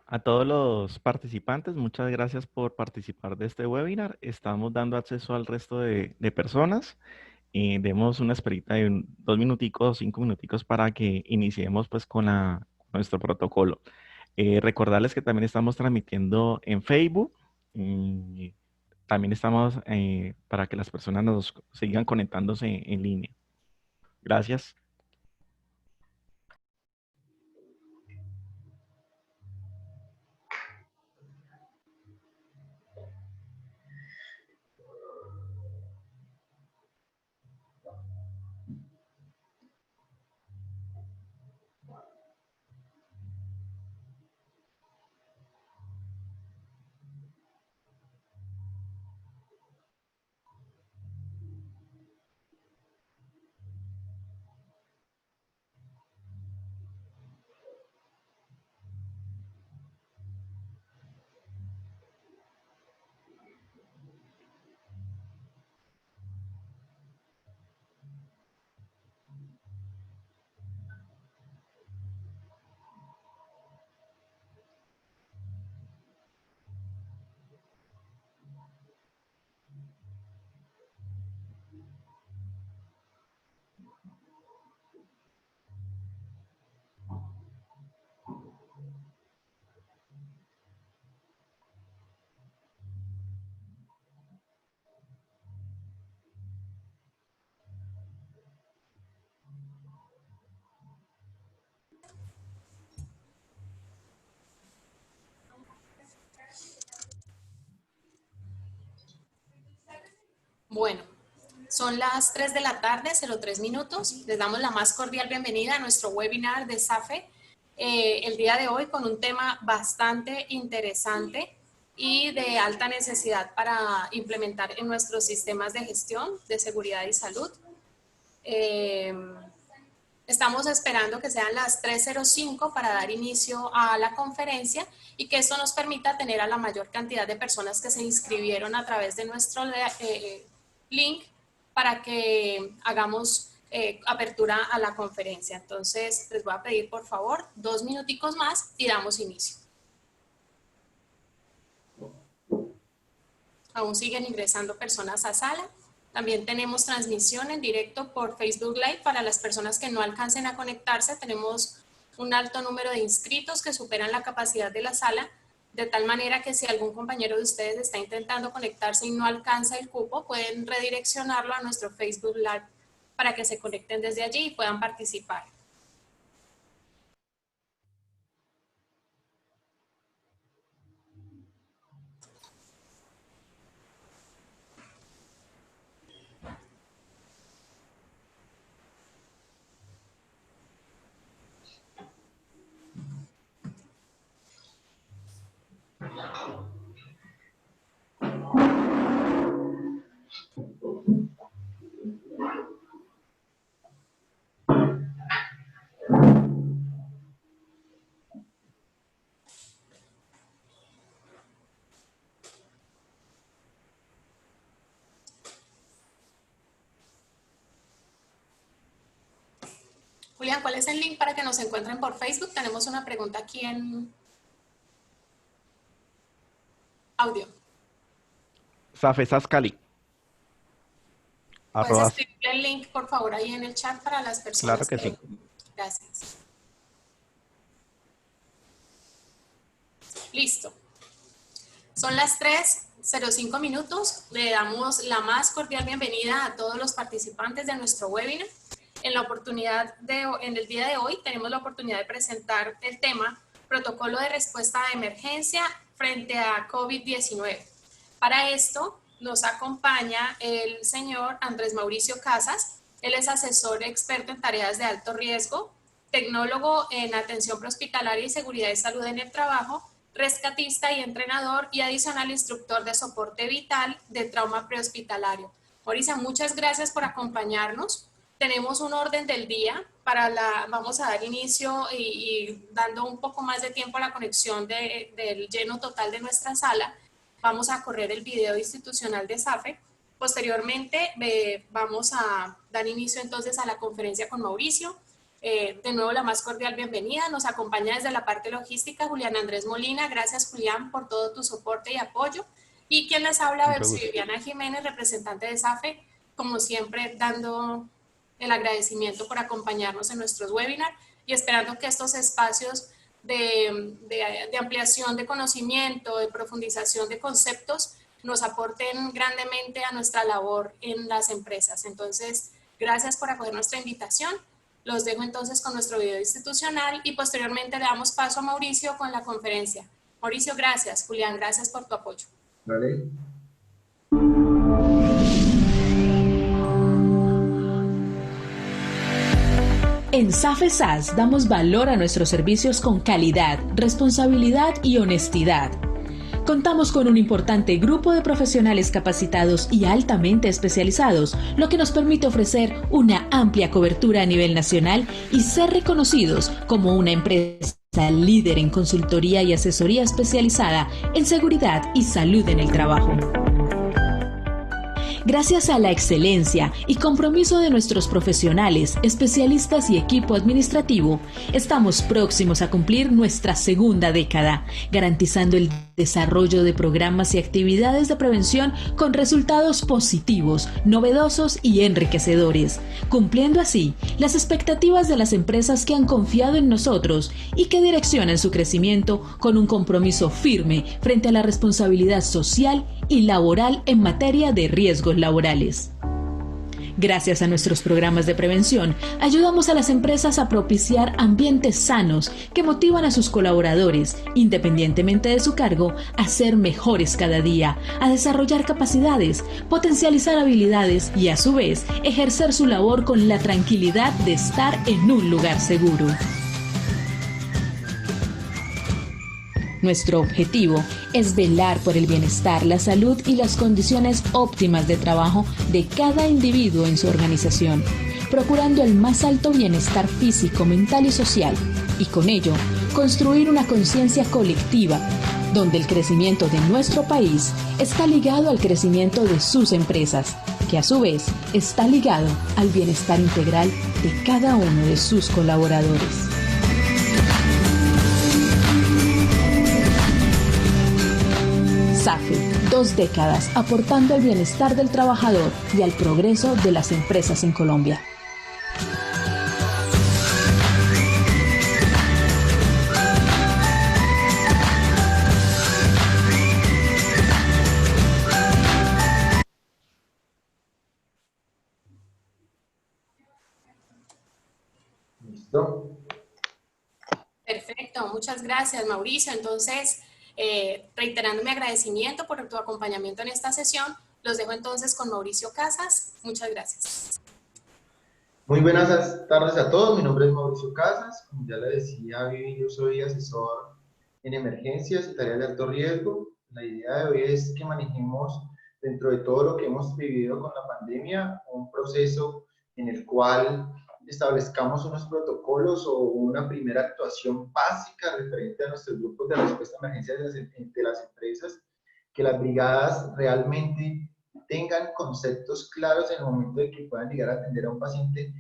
A todos los participantes, muchas gracias por participar de este webinar. Estamos dando acceso al resto de personas. Demos una esperita de 2 minuticos, 5 minuticos para que iniciemos pues con nuestro protocolo. Recordarles que también estamos transmitiendo en Facebook. y También estamos para que las personas nos sigan conectándose en línea. Gracias. Bueno, son las 3 de la tarde, 03 minutos. Les damos la más cordial bienvenida a nuestro webinar de SAFE el día de hoy con un tema bastante interesante y de alta necesidad para implementar en nuestros sistemas de gestión de seguridad y salud. Estamos esperando que sean las 3:05 para dar inicio a la conferencia y que esto nos permita tener a la mayor cantidad de personas que se inscribieron a través de nuestro link para que hagamos apertura a la conferencia. Entonces, les voy a pedir, por favor, 2 minuticos más y damos inicio. Aún siguen ingresando personas a sala. También tenemos transmisión en directo por Facebook Live para las personas que no alcancen a conectarse. Tenemos un alto número de inscritos que superan la capacidad de la sala, de tal manera que si algún compañero de ustedes está intentando conectarse y no alcanza el cupo, pueden redireccionarlo a nuestro Facebook Live para que se conecten desde allí y puedan participar. Julián, ¿cuál es el link para que nos encuentren por Facebook? Tenemos una pregunta aquí en audio. Safe Sascali. ¿Puedes Arroba, escribir el link, por favor, ahí en el chat para las claro personas que que... sí. Gracias. Listo. Son las 3:05 minutos. Le damos la más cordial bienvenida a todos los participantes de nuestro webinar. En el día de hoy tenemos la oportunidad de presentar el tema Protocolo de respuesta a emergencia frente a COVID-19. Para esto nos acompaña el señor Andrés Mauricio Casas. Él es asesor experto en tareas de alto riesgo, tecnólogo en atención prehospitalaria y seguridad de salud en el trabajo, rescatista y entrenador y adicional instructor de soporte vital de trauma prehospitalario. Mauricio, muchas gracias por acompañarnos. Tenemos un orden del día vamos a dar inicio y dando un poco más de tiempo a la conexión del lleno total de nuestra sala. Vamos a correr el video institucional de SAFE. Posteriormente vamos a dar inicio entonces a la conferencia con Mauricio. de nuevo la más cordial bienvenida. Nos acompaña desde la parte logística Julián Andrés Molina. Gracias, Julián, por todo tu soporte y apoyo. Y quien les habla, Betsy Viviana Jiménez, representante de SAFE, como siempre dando el agradecimiento por acompañarnos en nuestros webinars y esperando que estos espacios de ampliación de conocimiento, de profundización de conceptos, nos aporten grandemente a nuestra labor en las empresas. Entonces, gracias por acoger nuestra invitación. Los dejo entonces con nuestro video institucional y posteriormente le damos paso a Mauricio con la conferencia. Mauricio, gracias. Julián, gracias por tu apoyo. Vale. En SAFE SAS damos valor a nuestros servicios con calidad, responsabilidad y honestidad. Contamos con un importante grupo de profesionales capacitados y altamente especializados, lo que nos permite ofrecer una amplia cobertura a nivel nacional y ser reconocidos como una empresa líder en consultoría y asesoría especializada en seguridad y salud en el trabajo. Gracias a la excelencia y compromiso de nuestros profesionales, especialistas y equipo administrativo, estamos próximos a cumplir nuestra segunda década, garantizando el desarrollo de programas y actividades de prevención con resultados positivos, novedosos y enriquecedores, cumpliendo así las expectativas de las empresas que han confiado en nosotros y que direccionan su crecimiento con un compromiso firme frente a la responsabilidad social y laboral en materia de riesgos laborales. Gracias a nuestros programas de prevención, ayudamos a las empresas a propiciar ambientes sanos que motivan a sus colaboradores, independientemente de su cargo, a ser mejores cada día, a desarrollar capacidades, potencializar habilidades y, a su vez, ejercer su labor con la tranquilidad de estar en un lugar seguro. Nuestro objetivo es velar por el bienestar, la salud y las condiciones óptimas de trabajo de cada individuo en su organización, procurando el más alto bienestar físico, mental y social, y con ello construir una conciencia colectiva, donde el crecimiento de nuestro país está ligado al crecimiento de sus empresas, que a su vez está ligado al bienestar integral de cada uno de sus colaboradores. SAFE, 2 décadas aportando al bienestar del trabajador y al progreso de las empresas en Colombia. ¿Listo? Perfecto, muchas gracias, Mauricio. Entonces, reiterando mi agradecimiento por tu acompañamiento en esta sesión, los dejo entonces con Mauricio Casas. Muchas gracias. Muy buenas tardes a todos. Mi nombre es Mauricio Casas. Como ya le decía Vivi, yo soy asesor en emergencias y tareas de alto riesgo. La idea de hoy es que manejemos, dentro de todo lo que hemos vivido con la pandemia, un proceso en el cual establezcamos unos protocolos o una primera actuación básica referente a nuestros grupos de respuesta a emergencias de las empresas, que las brigadas realmente tengan conceptos claros en el momento de que puedan llegar a atender a un paciente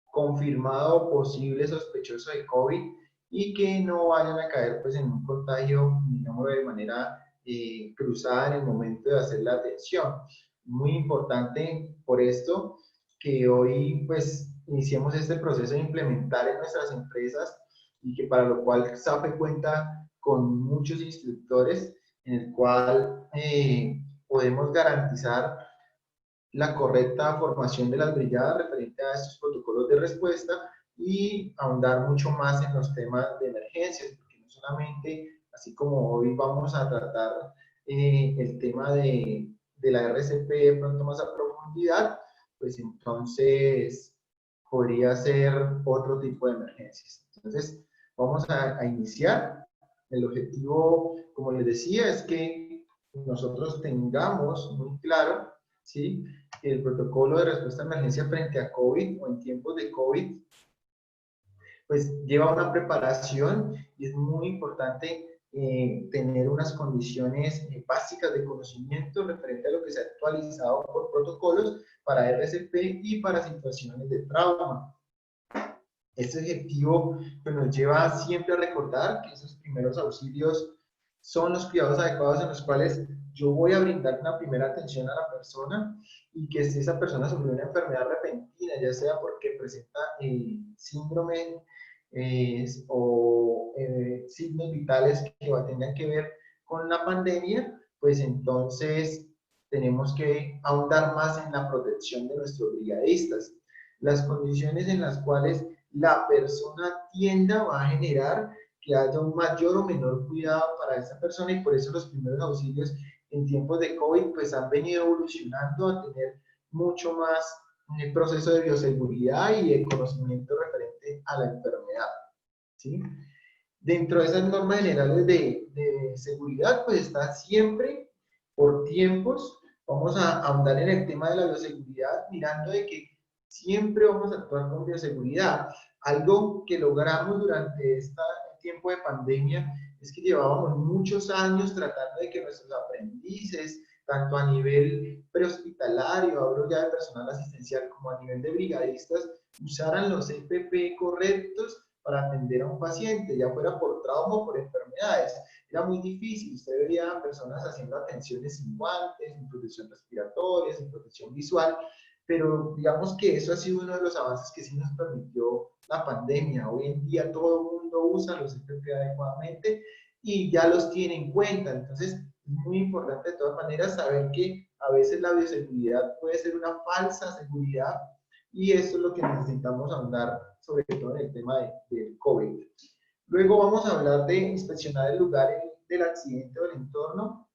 confirmado o posible sospechoso de COVID y que no vayan a caer pues, en un contagio, digamos, de manera cruzada en el momento de hacer la atención. Muy importante por esto que hoy pues iniciemos este proceso de implementar en nuestras empresas y que para lo cual SAFE cuenta con muchos instructores en el cual podemos garantizar la correcta formación de las brigadas referente a estos protocolos de respuesta y ahondar mucho más en los temas de emergencias, porque no solamente, así como hoy vamos a tratar el tema de la RCP de pronto más a profundidad, pues entonces podría ser otro tipo de emergencias. Entonces, vamos a iniciar. El objetivo, como les decía, es que nosotros tengamos muy claro, ¿sí?, que el protocolo de respuesta a emergencia frente a COVID o en tiempos de COVID, pues lleva una preparación y es muy importante tener unas condiciones básicas de conocimiento referente a lo que se ha actualizado por protocolos para RCP y para situaciones de trauma. Este objetivo pues, nos lleva siempre a recordar que esos primeros auxilios son los cuidados adecuados en los cuales yo voy a brindar una primera atención a la persona y que si esa persona sufrió una enfermedad repentina, ya sea porque presenta síndrome o signos vitales que tengan que ver con la pandemia, pues entonces tenemos que ahondar más en la protección de nuestros brigadistas. Las condiciones en las cuales la persona atienda va a generar que haya un mayor o menor cuidado para esa persona y por eso los primeros auxilios en tiempos de COVID pues han venido evolucionando a tener mucho más el proceso de bioseguridad y el conocimiento referente a la enfermedad, ¿sí? Dentro de esas normas generales de seguridad pues está siempre por tiempos, vamos a ahondar en el tema de la bioseguridad mirando de que siempre vamos a actuar con bioseguridad. Algo que logramos durante este tiempo de pandemia es que llevábamos muchos años tratando de que nuestros aprendices, tanto a nivel prehospitalario, hablo ya de personal asistencial, como a nivel de brigadistas, usaran los EPP correctos para atender a un paciente, ya fuera por trauma o por enfermedades. Era muy difícil, usted veía personas haciendo atenciones sin guantes, sin protección respiratoria, sin protección visual, pero digamos que eso ha sido uno de los avances que sí nos permitió la pandemia. Hoy en día todo el mundo usa los EPP adecuadamente y ya los tiene en cuenta. Entonces, es muy importante de todas maneras saber que a veces la bioseguridad puede ser una falsa seguridad y eso es lo que necesitamos ahondar, sobre todo en el tema del COVID. Luego vamos a hablar de inspeccionar el lugar del accidente o el entorno.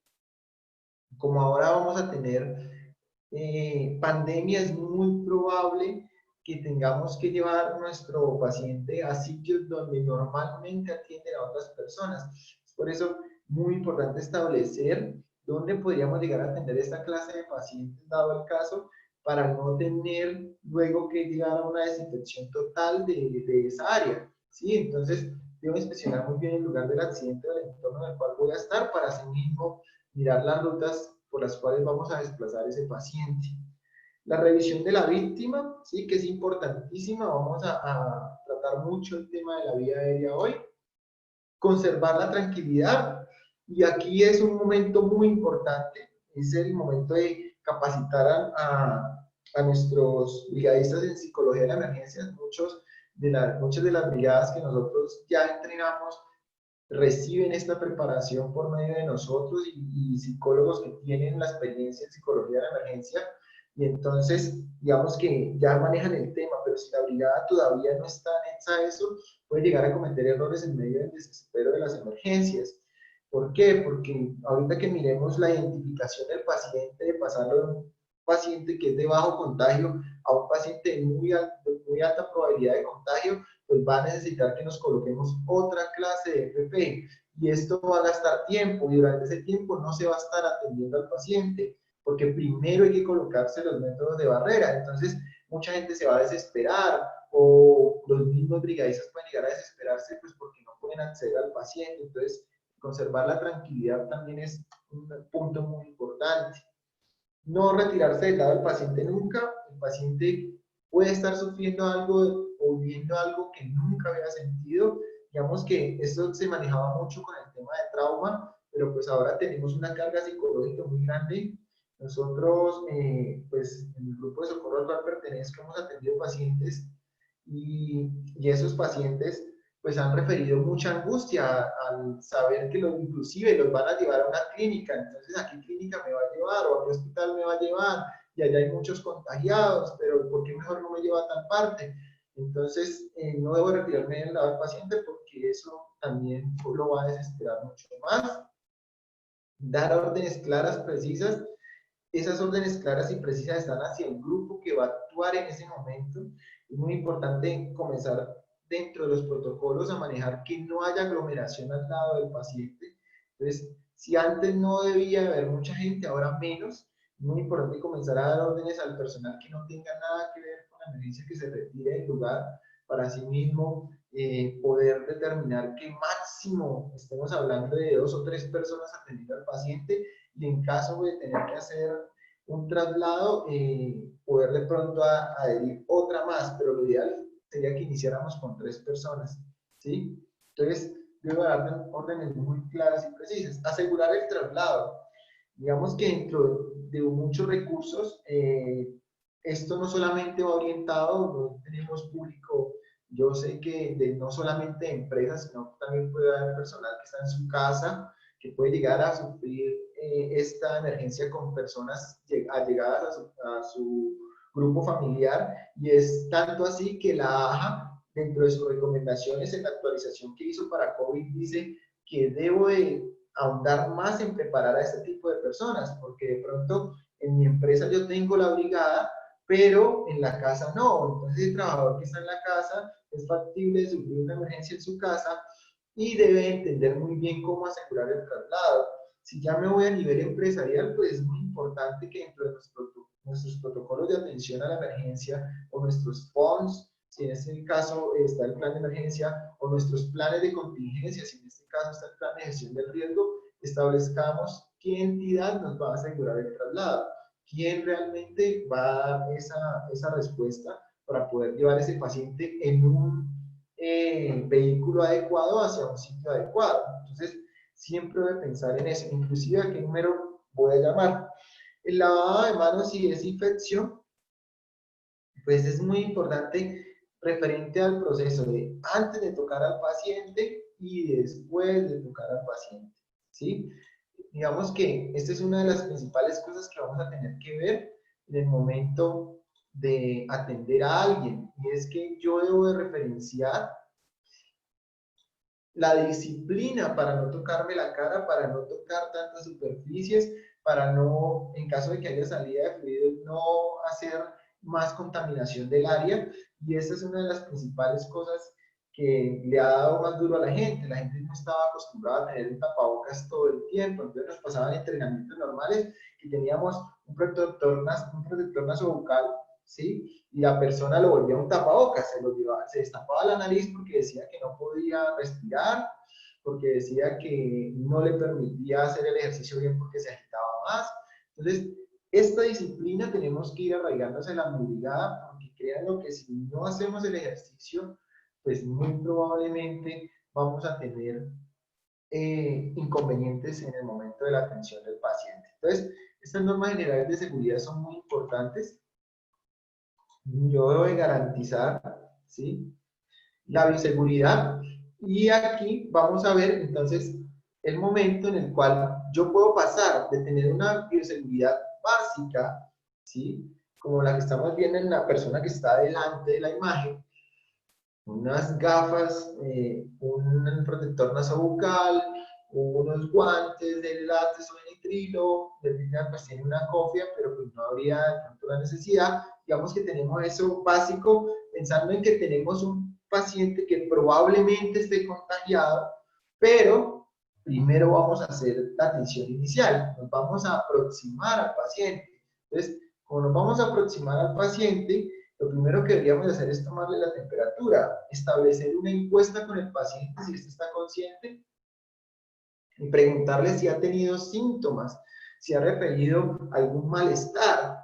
Como ahora vamos a tener pandemia, es muy probable que tengamos que llevar a nuestro paciente a sitios donde normalmente atienden a otras personas. Es por eso muy importante establecer dónde podríamos llegar a atender esta clase de pacientes, dado el caso, para no tener luego que llegar a una desinfección total de esa área. ¿Sí? Entonces, debo inspeccionar muy bien el lugar del accidente o el entorno en el cual voy a estar para así mismo mirar las rutas por las cuales vamos a desplazar ese paciente. La revisión de la víctima, sí, que es importantísima, vamos a tratar mucho el tema de la vía aérea hoy. Conservar la tranquilidad, y aquí es un momento muy importante, es el momento de capacitar a nuestros brigadistas en psicología de la emergencia. Muchas de las brigadas que nosotros ya entrenamos reciben esta preparación por medio de nosotros y psicólogos que tienen la experiencia en psicología de la emergencia, y entonces digamos que ya manejan el tema, pero si la brigada todavía no está hecha a eso, puede llegar a cometer errores en medio del desespero de las emergencias. ¿Por qué? Porque ahorita que miremos la identificación del paciente, de pasarlo de un paciente que es de bajo contagio a un paciente de muy alta probabilidad de contagio, pues va a necesitar que nos coloquemos otra clase de EPP, y esto va a gastar tiempo, y durante ese tiempo no se va a estar atendiendo al paciente, porque primero hay que colocarse los métodos de barrera. Entonces mucha gente se va a desesperar, o los mismos brigadistas pueden llegar a desesperarse pues porque no pueden acceder al paciente. Entonces conservar la tranquilidad también es un punto muy importante. No retirarse del lado del paciente nunca. El paciente puede estar sufriendo algo o viviendo algo que nunca había sentido. Digamos que eso se manejaba mucho con el tema de trauma, pero pues ahora tenemos una carga psicológica muy grande. Nosotros, pues en el grupo de socorro al cual pertenezco, hemos atendido pacientes y esos pacientes pues han referido mucha angustia al saber que inclusive los van a llevar a una clínica. Entonces, ¿a qué clínica me va a llevar o a qué hospital me va a llevar? Y allá hay muchos contagiados, pero ¿por qué mejor no me lleva a tal parte? Entonces, no debo retirarme del lado del paciente porque eso también lo va a desesperar mucho más. Dar órdenes claras, precisas. Esas órdenes claras y precisas están hacia el grupo que va a actuar en ese momento. Es muy importante comenzar dentro de los protocolos a manejar que no haya aglomeración al lado del paciente. Entonces, si antes no debía haber mucha gente, ahora menos. Es muy importante comenzar a dar órdenes al personal que no tenga nada que ver con la emergencia, que se retire del lugar, para así mismo poder determinar que máximo estemos hablando de 2 o 3 personas atendiendo al paciente, y en caso de tener que hacer un traslado, poder de pronto adherir otra más, pero lo ideal sería que iniciáramos con 3 personas, ¿sí? Entonces, debo dar órdenes muy claras y precisas. Asegurar el traslado. Digamos que dentro de muchos recursos, esto no solamente va orientado, no tenemos público, yo sé que no solamente de empresas, sino también puede haber personal que está en su casa, que puede llegar a sufrir esta emergencia con personas allegadas a su grupo familiar, y es tanto así que la AJA, dentro de sus recomendaciones en la actualización que hizo para COVID, dice que debo de ahondar más en preparar a este tipo de personas, porque de pronto en mi empresa yo tengo la brigada, pero en la casa no. Entonces el trabajador que está en la casa es factible de sufrir una emergencia en su casa y debe entender muy bien cómo asegurar el traslado. Si ya me voy a nivel empresarial, pues es muy importante que dentro de nuestros protocolos de atención a la emergencia o nuestros PONS, si en este caso está el plan de emergencia, o nuestros planes de contingencia, si en este caso está el plan de gestión del riesgo, establezcamos qué entidad nos va a asegurar el traslado, quién realmente va a dar esa respuesta para poder llevar a ese paciente en un vehículo adecuado hacia un sitio adecuado. Entonces, siempre debe pensar en eso, inclusive a qué número voy a llamar. El lavado de manos y desinfección, pues es muy importante referente al proceso de antes de tocar al paciente y después de tocar al paciente, ¿sí? Digamos que esta es una de las principales cosas que vamos a tener que ver en el momento de atender a alguien, y es que yo debo de referenciar la disciplina para no tocarme la cara, para no tocar tantas superficies, para no, en caso de que haya salida de fluidos, no hacer más contaminación del área. Y esa es una de las principales cosas que le ha dado más duro a la gente. La gente no estaba acostumbrada a tener un tapabocas todo el tiempo, entonces nos pasaban entrenamientos normales y teníamos un protector nasobucal, ¿sí? Y la persona lo volvía un tapabocas, se destapaba la nariz porque decía que no podía respirar, porque decía que no le permitía hacer el ejercicio bien porque se agitaba más. Entonces, esta disciplina tenemos que ir arraigándose en la movilidad, porque créanlo que si no hacemos el ejercicio, pues muy probablemente vamos a tener inconvenientes en el momento de la atención del paciente. Entonces, estas normas generales de seguridad son muy importantes. Yo debo de garantizar, ¿sí?, la bioseguridad. Y aquí vamos a ver entonces el momento en el cual yo puedo pasar de tener una bioseguridad básica, ¿sí?, como la que estamos viendo en la persona que está delante de la imagen, unas gafas, un protector nasobucal, unos guantes de látex o de nitrilo, de final pues tiene una cofia, pero pues no habría de pronto la necesidad. Digamos que tenemos eso básico, pensando en que tenemos un paciente que probablemente esté contagiado, pero primero vamos a hacer la atención inicial, nos vamos a aproximar al paciente. Entonces, como nos vamos a aproximar al paciente, lo primero que deberíamos hacer es tomarle la temperatura, establecer una encuesta con el paciente si éste está consciente y preguntarle si ha tenido síntomas, si ha referido algún malestar.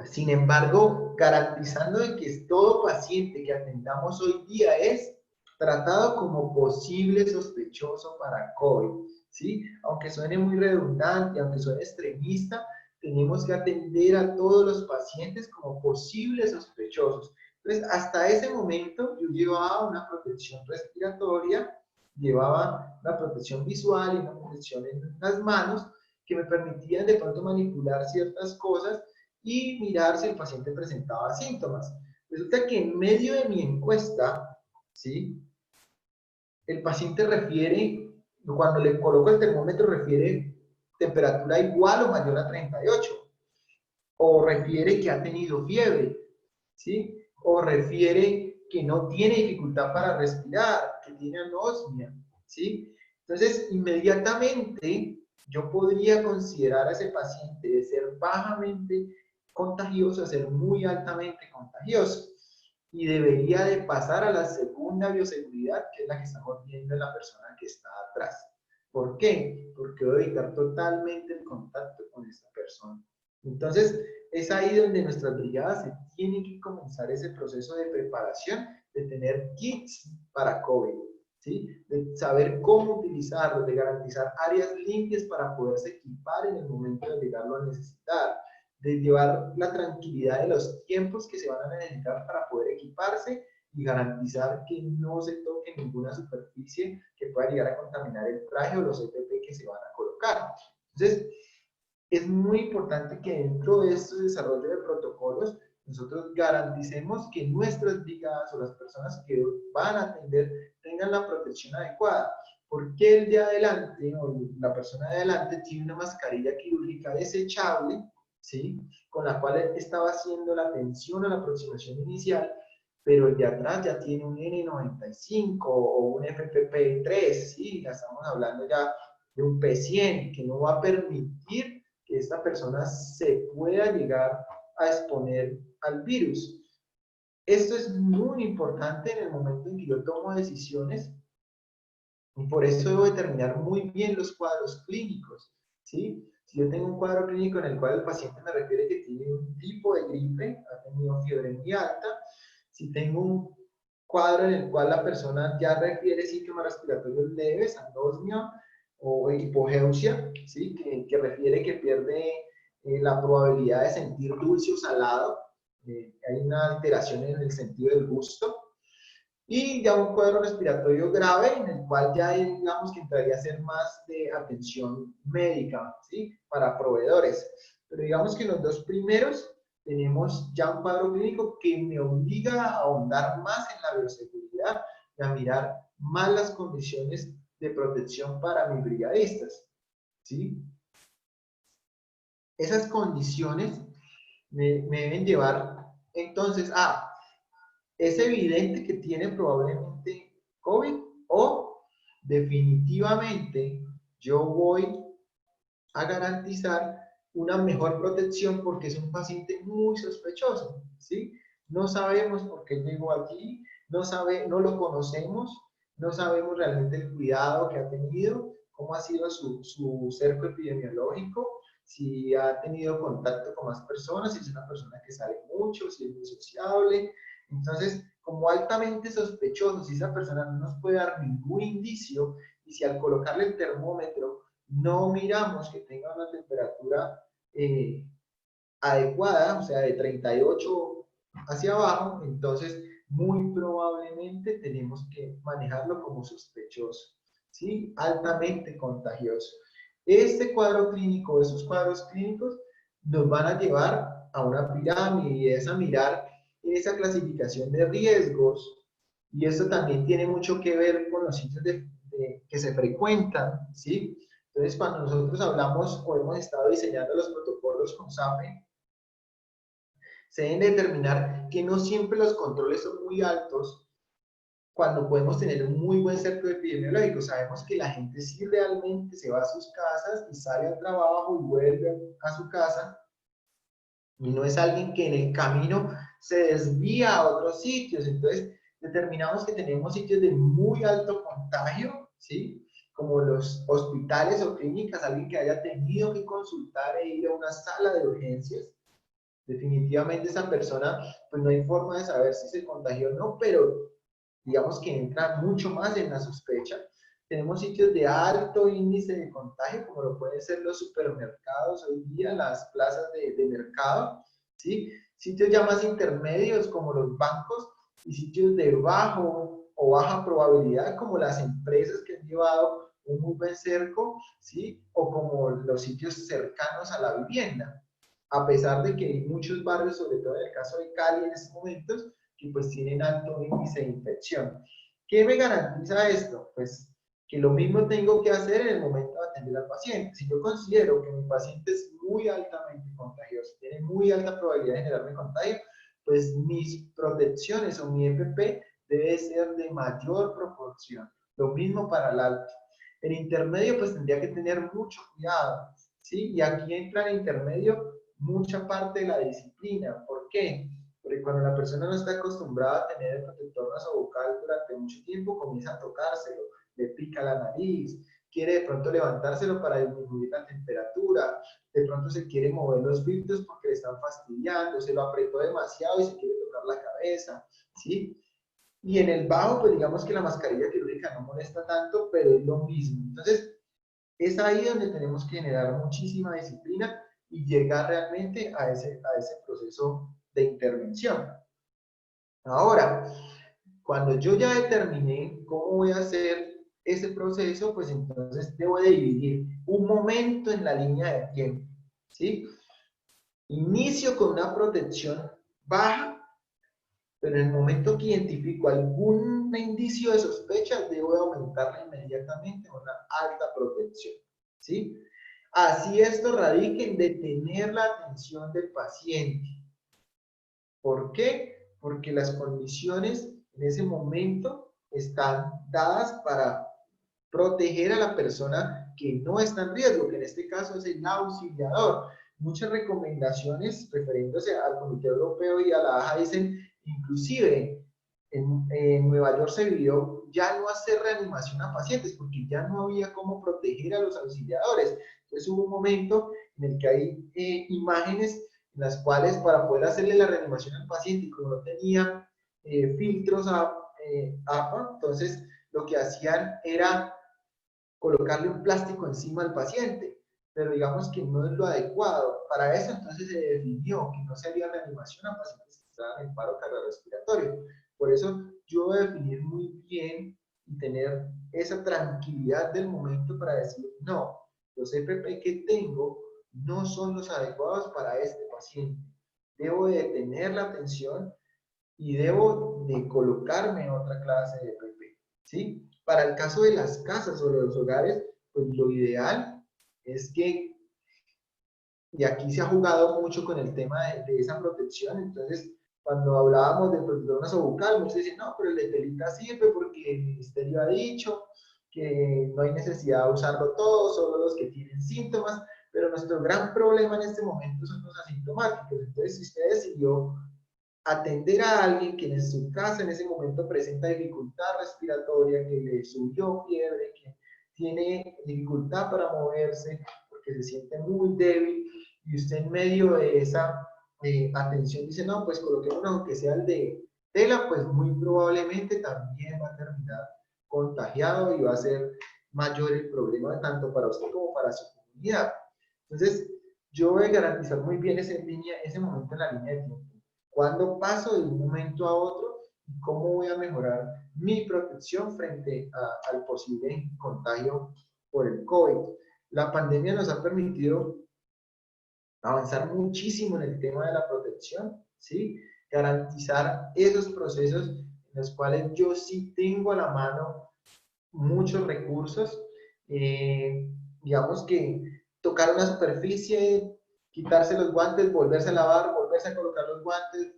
Sin embargo, garantizando de que todo paciente que atendamos hoy día es tratado como posible sospechoso para COVID, ¿sí? Aunque suene muy redundante, aunque suene extremista, tenemos que atender a todos los pacientes como posibles sospechosos. Entonces, hasta ese momento yo llevaba una protección respiratoria, llevaba una protección visual y una protección en las manos que me permitían de pronto manipular ciertas cosas y mirar si el paciente presentaba síntomas. Resulta que en medio de mi encuesta, ¿sí?, el paciente refiere, cuando le coloco el termómetro, refiere temperatura igual o mayor a 38, o refiere que ha tenido fiebre, ¿sí?, o refiere que no tiene dificultad para respirar, que tiene anosmia, ¿sí? Entonces, inmediatamente yo podría considerar a ese paciente de ser bajamente contagioso a ser muy altamente contagioso, y debería de pasar a la segunda bioseguridad, que es la que estamos viendo en la persona que está atrás. ¿Por qué? Porque debo evitar totalmente el contacto con esta persona. Entonces, es ahí donde nuestras brigadas se tienen que comenzar ese proceso de preparación, de tener kits para COVID, ¿sí? De saber cómo utilizarlos, de garantizar áreas limpias para poderse equipar en el momento de llegarlo a necesitar, de llevar la tranquilidad de los tiempos que se van a necesitar para poder equiparse y garantizar que no se toque ninguna superficie que pueda llegar a contaminar el traje o los EPP que se van a colocar. Entonces, es muy importante que dentro de estos desarrollos de protocolos nosotros garanticemos que nuestras brigadas o las personas que van a atender tengan la protección adecuada. Porque el de adelante o la persona de adelante tiene una mascarilla quirúrgica desechable, ¿sí? Con la cual estaba haciendo la atención o la aproximación inicial, pero el de atrás ya tiene un N95 o un FFP3, ¿sí? Ya estamos hablando ya de un P100 que no va a permitir que esta persona se pueda llegar a exponer al virus. Esto es muy importante en el momento en que yo tomo decisiones y por eso debo determinar muy bien los cuadros clínicos, ¿sí? Si yo tengo un cuadro clínico en el cual el paciente me refiere que tiene un tipo de gripe, ha tenido fiebre muy alta, si tengo un cuadro en el cual la persona ya refiere síntomas respiratorios leves, anosmia o hipogeusia, ¿sí? que refiere que pierde la probabilidad de sentir dulce o salado, hay una alteración en el sentido del gusto, y ya un cuadro respiratorio grave en el cual ya digamos que entraría a ser más de atención médica, ¿sí? Para proveedores. Pero digamos que en los dos primeros tenemos ya un cuadro clínico que me obliga a ahondar más en la bioseguridad y a mirar más las condiciones de protección para mis brigadistas, ¿sí? Esas condiciones me deben llevar entonces a es evidente que tiene probablemente COVID o definitivamente yo voy a garantizar una mejor protección porque es un paciente muy sospechoso, ¿sí? No sabemos por qué llegó allí, no lo conocemos, no sabemos realmente el cuidado que ha tenido, cómo ha sido su cerco epidemiológico, si ha tenido contacto con más personas, si es una persona que sale mucho, si es muy sociable. Entonces, como altamente sospechoso, si esa persona no nos puede dar ningún indicio y si al colocarle el termómetro no miramos que tenga una temperatura adecuada, o sea, de 38 hacia abajo, entonces muy probablemente tenemos que manejarlo como sospechoso, ¿sí? Altamente contagioso. Este cuadro clínico, esos cuadros clínicos, nos van a llevar a una pirámide y es a mirar esa clasificación de riesgos. Y esto también tiene mucho que ver con los sitios que se frecuentan, ¿sí? Entonces, cuando nosotros hablamos o hemos estado diseñando los protocolos con SAFE, se deben determinar que no siempre los controles son muy altos cuando podemos tener un muy buen cerco epidemiológico. Sabemos que la gente sí realmente se va a sus casas y sale al trabajo y vuelve a su casa, y no es alguien que en el camino se desvía a otros sitios. Entonces, determinamos que tenemos sitios de muy alto contagio, ¿sí? Como los hospitales o clínicas, alguien que haya tenido que consultar e ir a una sala de urgencias. Definitivamente esa persona, pues no hay forma de saber si se contagió o no, pero digamos que entra mucho más en la sospecha. Tenemos sitios de alto índice de contagio, como lo pueden ser los supermercados hoy día, las plazas de mercado, ¿sí? Sitios ya más intermedios, como los bancos, y sitios de bajo o baja probabilidad, como las empresas que han llevado un muy buen cerco, ¿sí? O como los sitios cercanos a la vivienda. A pesar de que hay muchos barrios, sobre todo en el caso de Cali en estos momentos, que pues tienen alto índice de infección. ¿Qué me garantiza esto? Pues que lo mismo tengo que hacer en el momento de atender al paciente. Si yo considero que mi paciente es muy altamente contagioso, tiene muy alta probabilidad de generarme contagio, pues mis protecciones o mi EPP debe ser de mayor proporción. Lo mismo para el alto. En intermedio, pues tendría que tener mucho cuidado, ¿sí? Y aquí entra en intermedio mucha parte de la disciplina. ¿Por qué? Porque cuando la persona no está acostumbrada a tener el protector nasobucal durante mucho tiempo, comienza a tocárselo, le pica la nariz, quiere de pronto levantárselo para disminuir la temperatura, de pronto se quiere mover los filtros porque le están fastidiando, se lo apretó demasiado y se quiere tocar la cabeza, ¿sí? Y en el bajo, pues digamos que la mascarilla quirúrgica no molesta tanto, pero es lo mismo. Entonces, es ahí donde tenemos que generar muchísima disciplina y llegar realmente a ese proceso de intervención. Ahora, cuando yo ya determiné cómo voy a hacer ese proceso, pues entonces debo de dividir un momento en la línea de tiempo, ¿sí? Inicio con una protección baja, pero en el momento que identifico algún indicio de sospecha, debo de aumentarla inmediatamente a una alta protección, ¿sí? Así esto radica en detener la atención del paciente. ¿Por qué? Porque las condiciones en ese momento están dadas para proteger a la persona que no está en riesgo, que en este caso es el auxiliador. Muchas recomendaciones referiéndose al Comité Europeo y a la AJA dicen, inclusive en Nueva York se vio ya no hacer reanimación a pacientes porque ya no había cómo proteger a los auxiliadores. Entonces hubo un momento en el que hay imágenes en las cuales para poder hacerle la reanimación al paciente, y como no tenía filtros APA, entonces lo que hacían era colocarle un plástico encima al paciente, pero digamos que no es lo adecuado. Para eso entonces se definió que no se haría reanimación a pacientes que estaban en paro cardiorrespiratorio. Por eso yo voy a definir muy bien y tener esa tranquilidad del momento para decir, no, los EPP que tengo no son los adecuados para este paciente. Debo de detener la atención y debo de colocarme en otra clase de EPP, ¿sí? Para el caso de las casas o los hogares, pues lo ideal es que, y aquí se ha jugado mucho con el tema de esa protección, entonces cuando hablábamos del protector nasobucal, muchos dicen, no, pero el de telita sirve porque el ministerio ha dicho que no hay necesidad de usarlo todo, solo los que tienen síntomas, pero nuestro gran problema en este momento son los asintomáticos. Entonces, si usted decidió atender a alguien que en su casa en ese momento presenta dificultad respiratoria, que le subió fiebre, que tiene dificultad para moverse, porque se siente muy débil, y usted en medio de esa atención dice, no, pues coloquemos aunque sea el de tela, pues muy probablemente también va a terminar contagiado y va a ser mayor el problema tanto para usted como para su comunidad. Entonces, yo voy a garantizar muy bien ese momento en la línea de tiempo. ¿Cuándo paso de un momento a otro? ¿Y cómo voy a mejorar mi protección frente al posible contagio por el COVID? La pandemia nos ha permitido avanzar muchísimo en el tema de la protección, ¿sí? Garantizar esos procesos en los cuales yo sí tengo a la mano muchos recursos, digamos que tocar una superficie, quitarse los guantes, volverse a lavar, volverse a colocar los guantes,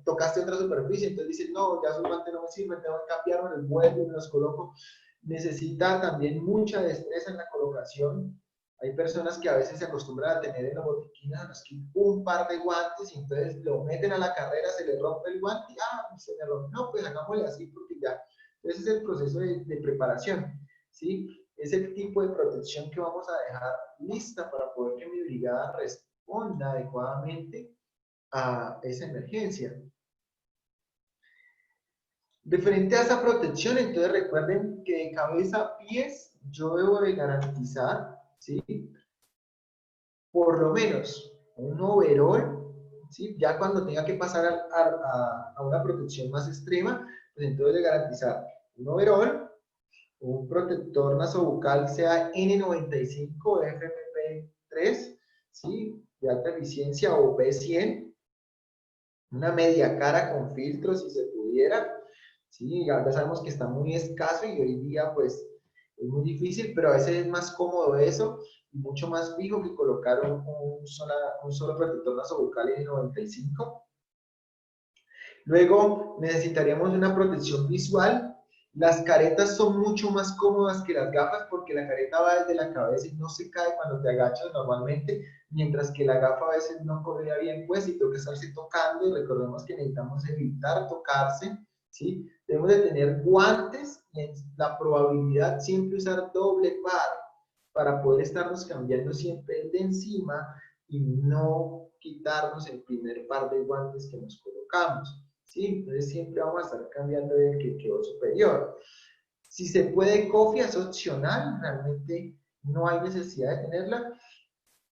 tocaste otra superficie, entonces dices, no, ya esos guantes no me sirven, tengo que cambiarme, los vuelvo, me los coloco. Necesita también mucha destreza en la colocación. Hay personas que a veces se acostumbran a tener en los botiquines a los que un par de guantes y entonces lo meten a la carrera, se le rompe el guante y se me rompe. No, pues hagámosle así porque ya. Ese es el proceso de preparación, ¿sí? Es el tipo de protección que vamos a dejar lista para poder que mi brigada responda adecuadamente a esa emergencia. Referente a esa protección, entonces recuerden que de cabeza a pies yo debo de garantizar, ¿sí? Por lo menos un overall, ¿sí? Ya cuando tenga que pasar a una protección más extrema, pues entonces de garantizar un overall, un protector nasobucal sea N95 o FFP3, ¿sí? De alta eficiencia o P100, una media cara con filtros si se pudiera, ¿sí? Ya sabemos que está muy escaso y hoy día pues es muy difícil, pero a veces es más cómodo eso y mucho más fijo que colocar un solo protector nasobucal N95. Luego necesitaríamos una protección visual. Las caretas son mucho más cómodas que las gafas porque la careta va desde la cabeza y no se cae cuando te agachas normalmente, mientras que la gafa a veces no corría bien pues y toca estarse tocando y recordemos que necesitamos evitar tocarse, ¿sí? Debemos de tener guantes y en la probabilidad siempre usar doble par para poder estarnos cambiando siempre el de encima y no quitarnos el primer par de guantes que nos colocamos, ¿sí? Entonces siempre vamos a estar cambiando el que quedó superior. Si se puede, cofia es opcional, realmente no hay necesidad de tenerla,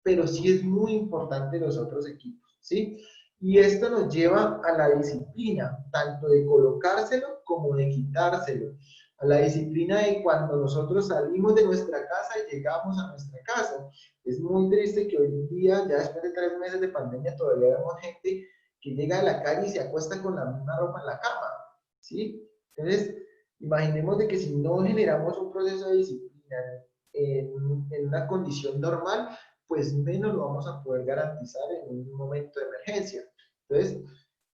pero sí es muy importante los otros equipos, ¿sí? Y esto nos lleva a la disciplina, tanto de colocárselo como de quitárselo. A la disciplina de cuando nosotros salimos de nuestra casa y llegamos a nuestra casa. Es muy triste que hoy en día, ya después de 3 meses de pandemia, todavía vemos gente que llega a la calle y se acuesta con la misma ropa en la cama, ¿sí? Entonces, imaginemos de que si no generamos un proceso de disciplina en una condición normal, pues menos lo vamos a poder garantizar en un momento de emergencia. Entonces,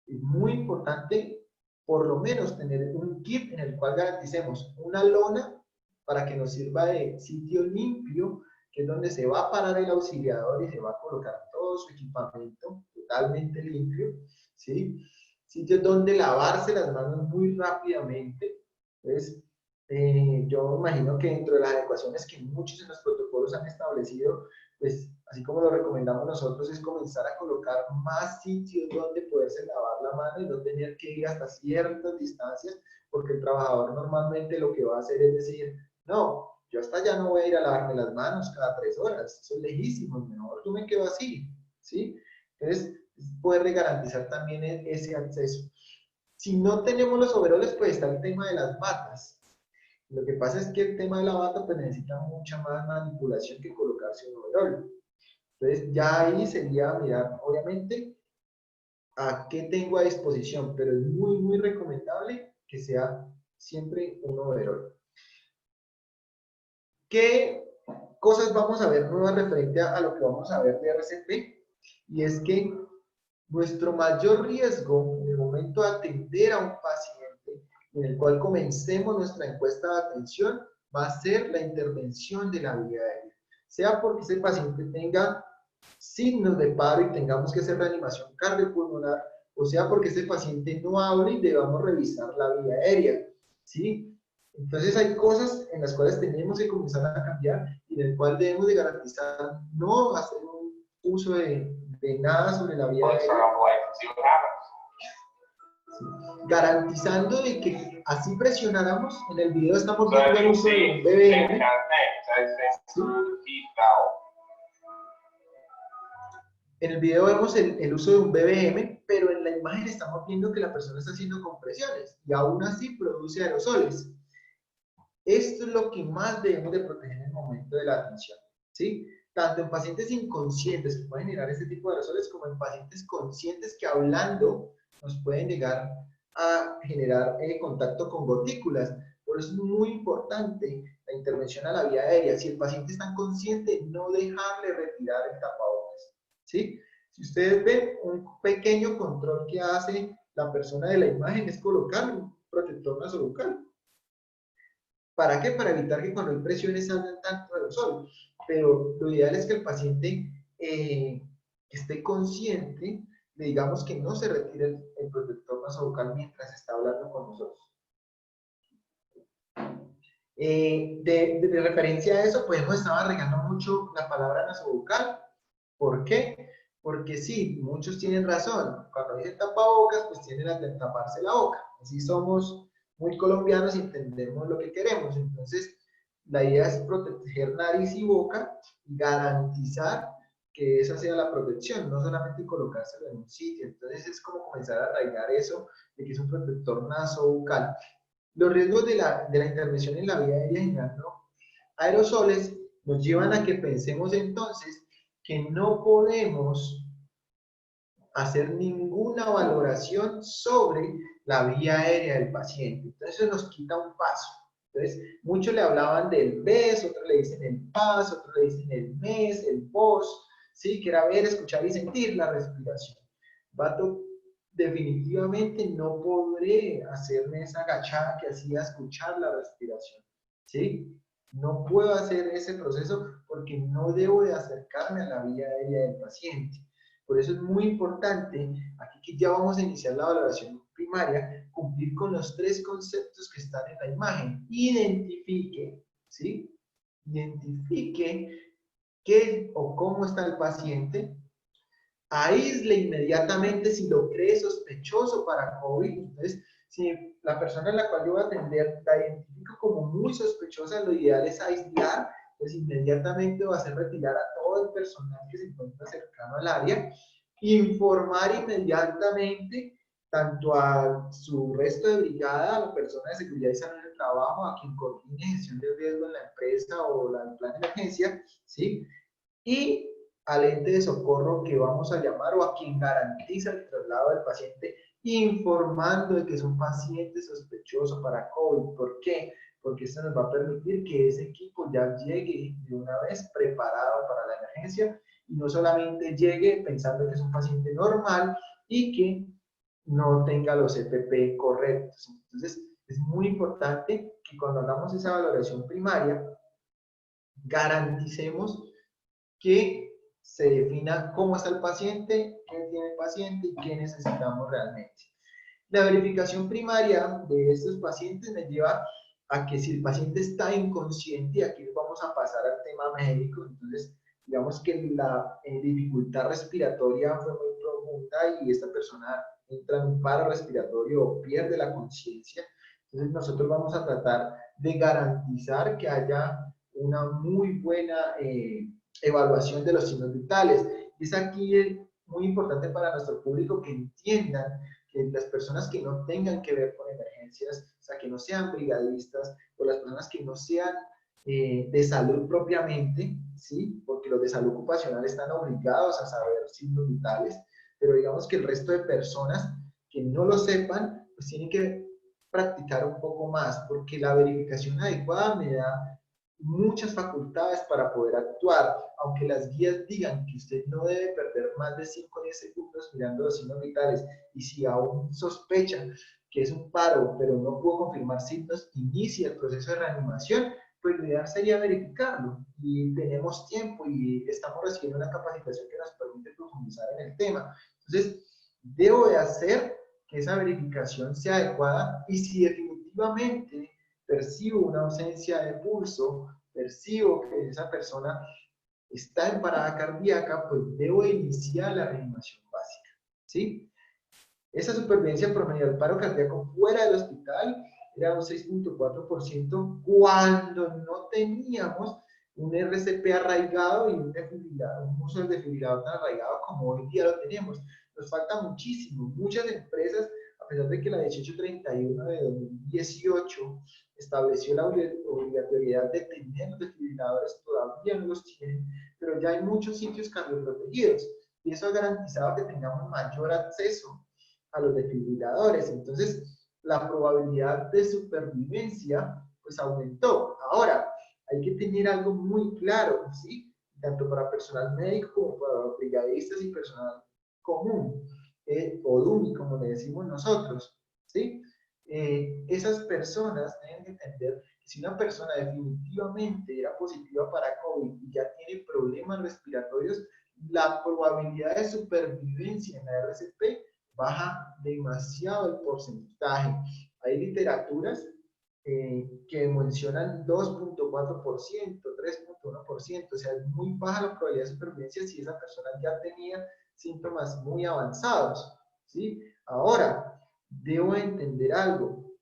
es muy importante por lo menos tener un kit en el cual garanticemos una lona para que nos sirva de sitio limpio, que es donde se va a parar el auxiliador y se va a colocar todo su equipamiento totalmente limpio, ¿sí? Sitios donde lavarse las manos muy rápidamente. Entonces, yo imagino que dentro de las adecuaciones que muchos en los protocolos han establecido, pues así como lo recomendamos nosotros, es comenzar a colocar más sitios donde poderse lavar la mano y no tener que ir hasta ciertas distancias, porque el trabajador normalmente lo que va a hacer es decir, no, yo hasta allá no voy a ir a lavarme las manos cada 3 horas, eso es lejísimo, mejor tú me quedo así, ¿sí? Entonces, poder garantizar también ese acceso. Si no tenemos los overoles, pues está el tema de las batas. Lo que pasa es que el tema de la bata pues necesita mucha más manipulación que colocarse un overol. Entonces ya ahí sería mirar, obviamente, a qué tengo a disposición, pero es muy, muy recomendable que sea siempre un overol. ¿Qué cosas vamos a ver nuevas referente a lo que vamos a ver de RCP? Y es que nuestro mayor riesgo en el momento de atender a un paciente en el cual comencemos nuestra encuesta de atención va a ser la intervención de la vía aérea, sea porque ese paciente tenga signos de paro y tengamos que hacer reanimación cardiopulmonar, o sea porque ese paciente no hable y debamos revisar la vía aérea, ¿sí? Entonces hay cosas en las cuales tenemos que comenzar a cambiar y en el cual debemos de garantizar no hacer un uso de nada sobre la vía aérea, garantizando de que así presionáramos. En el video estamos viendo el uso de un BBM, ¿sí? En el video vemos el uso de un BBM, pero en la imagen estamos viendo que la persona está haciendo compresiones y aún así produce aerosoles. Esto es lo que más debemos de proteger en el momento de la atención, ¿sí? Tanto en pacientes inconscientes que pueden generar este tipo de aerosoles como en pacientes conscientes que hablando nos pueden llegar a generar contacto con gotículas. Por eso es muy importante la intervención a la vía aérea. Si el paciente está inconsciente, no dejarle retirar el tapabocas, ¿sí? Si ustedes ven, un pequeño control que hace la persona de la imagen es colocar un protector nasobucal. ¿Para qué? Para evitar que cuando hay presiones salgan tanto aerosol. Pero lo ideal es que el paciente esté consciente, le digamos que no se retire el protector nasobucal mientras está hablando con nosotros. De referencia a eso, pues hemos estado agregando mucho la palabra nasobucal. ¿Por qué? Porque sí, muchos tienen razón. Cuando dicen tapabocas, pues tienden a taparse la boca. Así somos muy colombianos y entendemos lo que queremos. Entonces, la idea es proteger nariz y boca y garantizar que esa sea la protección, no solamente colocárselo en un sitio. Entonces, es como comenzar a arraigar eso de que es un protector nasobucal. Los riesgos de la intervención en la vía aérea generando aerosoles nos llevan a que pensemos entonces que no podemos hacer ninguna valoración sobre la vía aérea del paciente. Entonces eso nos quita un paso. Entonces, muchos le hablaban del BES, otros le dicen el PAS, otros le dicen el MES, el POS, ¿sí? Que era ver, escuchar y sentir la respiración. Vato, definitivamente no podré hacerme esa agachada que hacía escuchar la respiración, ¿sí? No puedo hacer ese proceso porque no debo de acercarme a la vía aérea del paciente. Por eso es muy importante, aquí que ya vamos a iniciar la valoración primaria, cumplir con los 3 conceptos que están en la imagen. Identifique, ¿sí? Identifique qué o cómo está el paciente. Aísle inmediatamente si lo cree sospechoso para COVID. Entonces, si la persona en la cual yo voy a atender la identifico como muy sospechosa, lo ideal es aislar, pues inmediatamente va a hacer retirar a todo el personal que se encuentra cercano al área, informar inmediatamente tanto a su resto de brigada, a la persona de seguridad y salud en el trabajo, a quien coordine gestión de riesgo en la empresa o el plan de emergencia, ¿sí? Y al ente de socorro que vamos a llamar o a quien garantiza el traslado del paciente, informando de que es un paciente sospechoso para COVID. ¿Por qué? Porque esto nos va a permitir que ese equipo ya llegue de una vez preparado para la emergencia y no solamente llegue pensando que es un paciente normal y que no tenga los EPP correctos. Entonces, es muy importante que cuando hagamos esa valoración primaria, garanticemos que se defina cómo está el paciente, qué tiene el paciente y qué necesitamos realmente. La verificación primaria de estos pacientes me lleva a que si el paciente está inconsciente, aquí vamos a pasar al tema médico, entonces digamos que la dificultad respiratoria fue muy profunda y esta persona entra en un paro respiratorio o pierde la conciencia, entonces nosotros vamos a tratar de garantizar que haya una muy buena evaluación de los signos vitales. Y es aquí muy importante para nuestro público que entiendan que las personas que no tengan que ver con emergencias, o sea, que no sean brigadistas, o las personas que no sean de salud propiamente, ¿sí? Porque los de salud ocupacional están obligados a saber signos vitales, pero digamos que el resto de personas que no lo sepan, pues tienen que practicar un poco más, porque la verificación adecuada me da muchas facultades para poder actuar, aunque las guías digan que usted no debe perder más de 5 o 10 segundos mirando los signos vitales, y si aún sospecha que es un paro, pero no pudo confirmar signos, inicia el proceso de reanimación, pues lo ideal sería verificarlo, y tenemos tiempo y estamos recibiendo una capacitación que nos permite profundizar en el tema. Entonces, debo de hacer que esa verificación sea adecuada, y si definitivamente percibo una ausencia de pulso, percibo que esa persona está en parada cardíaca, pues debo iniciar la reanimación básica, ¿sí? Esa supervivencia promedio del paro cardíaco fuera del hospital era un 6.4% cuando no teníamos un RCP arraigado y un uso del desfibrilador tan arraigado como hoy día lo tenemos. Nos falta muchísimo. Muchas empresas, a pesar de que la 1831 de 2018 estableció la obligatoriedad de tener los desfibriladores, todavía no los tienen, pero ya hay muchos sitios cardioprotegidos y eso ha garantizado que tengamos mayor acceso a los desfibriladores. Entonces, la probabilidad de supervivencia pues aumentó. Ahora, hay que tener algo muy claro, ¿sí? Tanto para personal médico como para brigadistas y personal común, o DUMI, como le decimos nosotros, ¿sí? Esas personas deben entender que si una persona definitivamente era positiva para COVID y ya tiene problemas respiratorios, la probabilidad de supervivencia en la RCP baja demasiado el porcentaje. Hay literaturas que mencionan 2.4%, 3.1%, o sea, es muy baja la probabilidad de supervivencia si esa persona ya tenía síntomas muy avanzados, ¿sí? Ahora, debo entender algo.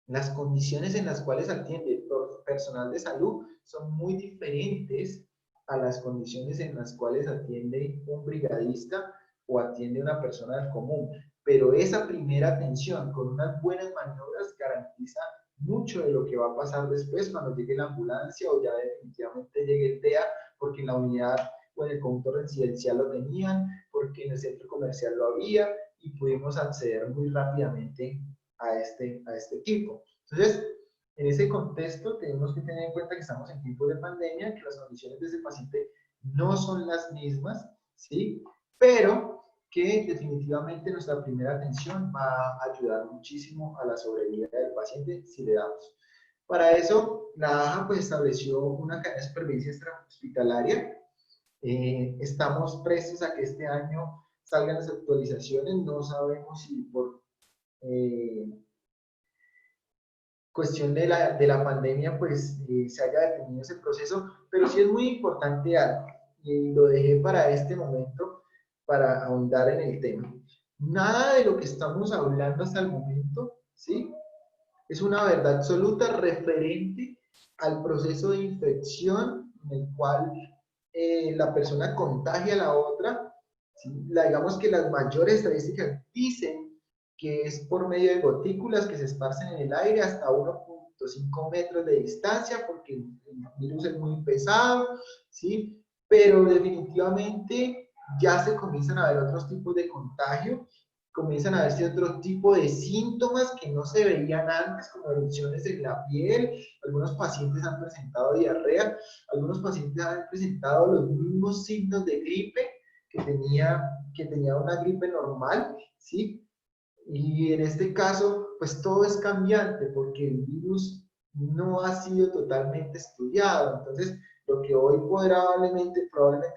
Las condiciones en las cuales atiende el personal de salud son muy diferentes a las condiciones en las cuales atiende un brigadista o atiende una persona del común. Pero esa primera atención con unas buenas maniobras garantiza mucho de lo que va a pasar después cuando llegue la ambulancia o ya definitivamente llegue el TEA, porque en la unidad o en el conjunto residencial lo tenían, porque en el centro comercial lo había y pudimos acceder muy rápidamente a este equipo. Entonces, en ese contexto tenemos que tener en cuenta que estamos en tiempos de pandemia, que las condiciones de ese paciente no son las mismas, ¿sí? Pero que definitivamente nuestra primera atención va a ayudar muchísimo a la sobrevida del paciente si le damos. Para eso, la AJA pues estableció una cadena de supervivencia extrahospitalaria. Estamos prestos a que este año salgan las actualizaciones, no sabemos si por cuestión de la pandemia, pues se haya detenido ese proceso, pero sí es muy importante algo, y lo dejé para este momento, para ahondar en el tema. Nada de lo que estamos hablando hasta el momento, ¿sí? Es una verdad absoluta referente al proceso de infección en el cual la persona contagia a la otra. ¿Sí? Digamos que las mayores estadísticas dicen que es por medio de gotículas que se esparcen en el aire hasta 1.5 metros de distancia, porque el virus es muy pesado, ¿sí? Pero definitivamente ya se comienzan a ver otros tipos de contagio, comienzan a verse otro tipo de síntomas que no se veían antes, como erupciones en la piel. Algunos pacientes han presentado diarrea, algunos pacientes han presentado los mismos signos de gripe que tenía una gripe normal, ¿sí? Y en este caso, pues todo es cambiante porque el virus no ha sido totalmente estudiado. Entonces, lo que hoy probablemente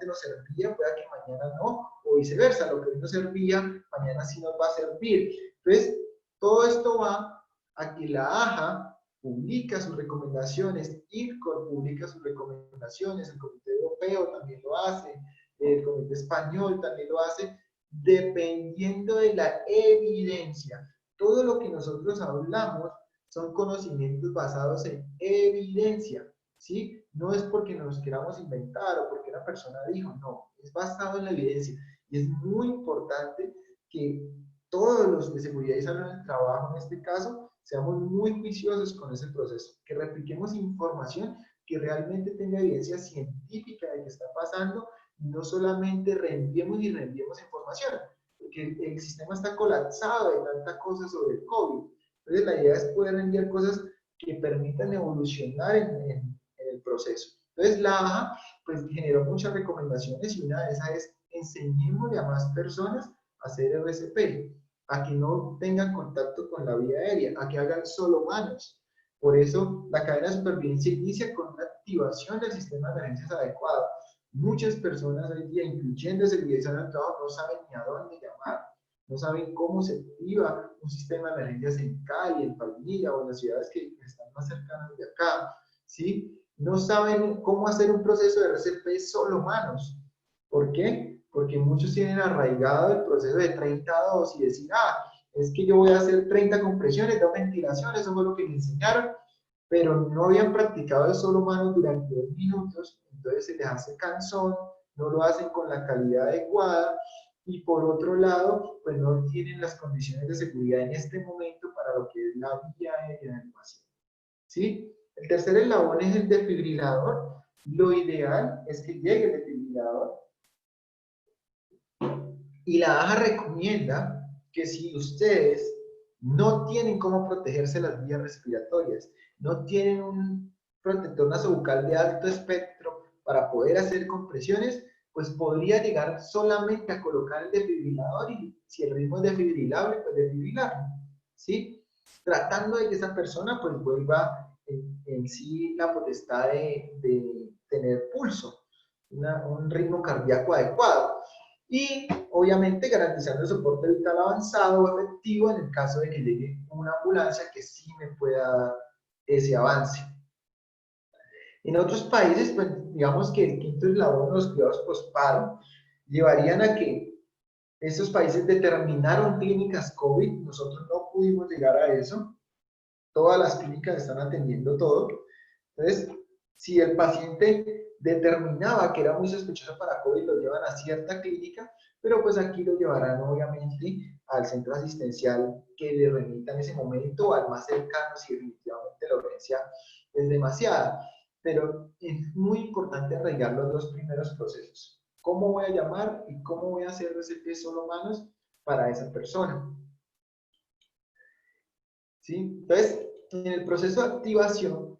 nos servía, pueda que mañana no, o viceversa, lo que hoy nos servía, mañana sí nos va a servir. Entonces, todo esto va a que la AJA publica sus recomendaciones, IRCOR publica sus recomendaciones, el Comité Europeo también lo hace, el Comité Español también lo hace, dependiendo de la evidencia. Todo lo que nosotros hablamos son conocimientos basados en evidencia, ¿sí? No es porque nos queramos inventar o porque una persona dijo, no, es basado en la evidencia. Y es muy importante que todos los de seguridad y salud en el trabajo, en este caso, seamos muy juiciosos con ese proceso, que repliquemos información que realmente tenga evidencia científica de que está pasando, y no solamente reenviemos y reenviemos información, porque el sistema está colapsado de tanta cosa sobre el COVID. Entonces la idea es poder enviar cosas que permitan evolucionar en el proceso. Entonces la AJA pues generó muchas recomendaciones, y una de esas es enseñémosle a más personas a hacer RCP, a que no tengan contacto con la vía aérea, a que hagan solo manos. Por eso la cadena de supervivencia inicia con una activación del sistema de emergencias adecuado. Muchas personas hoy día, incluyendo seguridad y salud del trabajo, no saben ni a dónde llamar, no saben cómo se activa un sistema de emergencias en Cali, en Palmira o en las ciudades que están más cercanas de acá, ¿sí? No saben cómo hacer un proceso de RCP solo manos. ¿Por qué? Porque muchos tienen arraigado el proceso de 30-2 y decir, es que yo voy a hacer 30 compresiones, 2 ventilaciones, eso fue lo que me enseñaron, pero no habían practicado el solo manos durante 2 minutos, entonces se les hace cansón, no lo hacen con la calidad adecuada, y por otro lado, pues no tienen las condiciones de seguridad en este momento para lo que es la vía aérea del paciente. ¿Sí? El tercer eslabón es el desfibrilador. Lo ideal es que llegue el desfibrilador, y la AJA recomienda que si ustedes no tienen cómo protegerse las vías respiratorias, no tienen un protector nasobucal de alto espectro para poder hacer compresiones, pues podría llegar solamente a colocar el desfibrilador, y si el ritmo es desfibrilable, pues desfibrilarlo, ¿sí? Tratando de que esa persona pues vuelva en sí la potestad de tener pulso, un ritmo cardíaco adecuado. Y obviamente garantizando el soporte vital avanzado o efectivo en el caso de que llegue una ambulancia que sí me pueda dar ese avance. En otros países, pues digamos que el quinto eslabón, los cuidados posparo, llevarían a que esos países determinaron clínicas COVID. Nosotros no pudimos llegar a eso. Todas las clínicas están atendiendo todo. Entonces, si el paciente determinaba que era muy sospechoso para COVID, lo llevan a cierta clínica, pero pues aquí lo llevarán obviamente al centro asistencial que le remita en ese momento, o al más cercano si definitivamente la urgencia es demasiada. Pero es muy importante arraigar los dos primeros procesos. ¿Cómo voy a llamar y cómo voy a hacer RCP solo manos para esa persona? ¿Sí? Entonces, en el proceso de activación,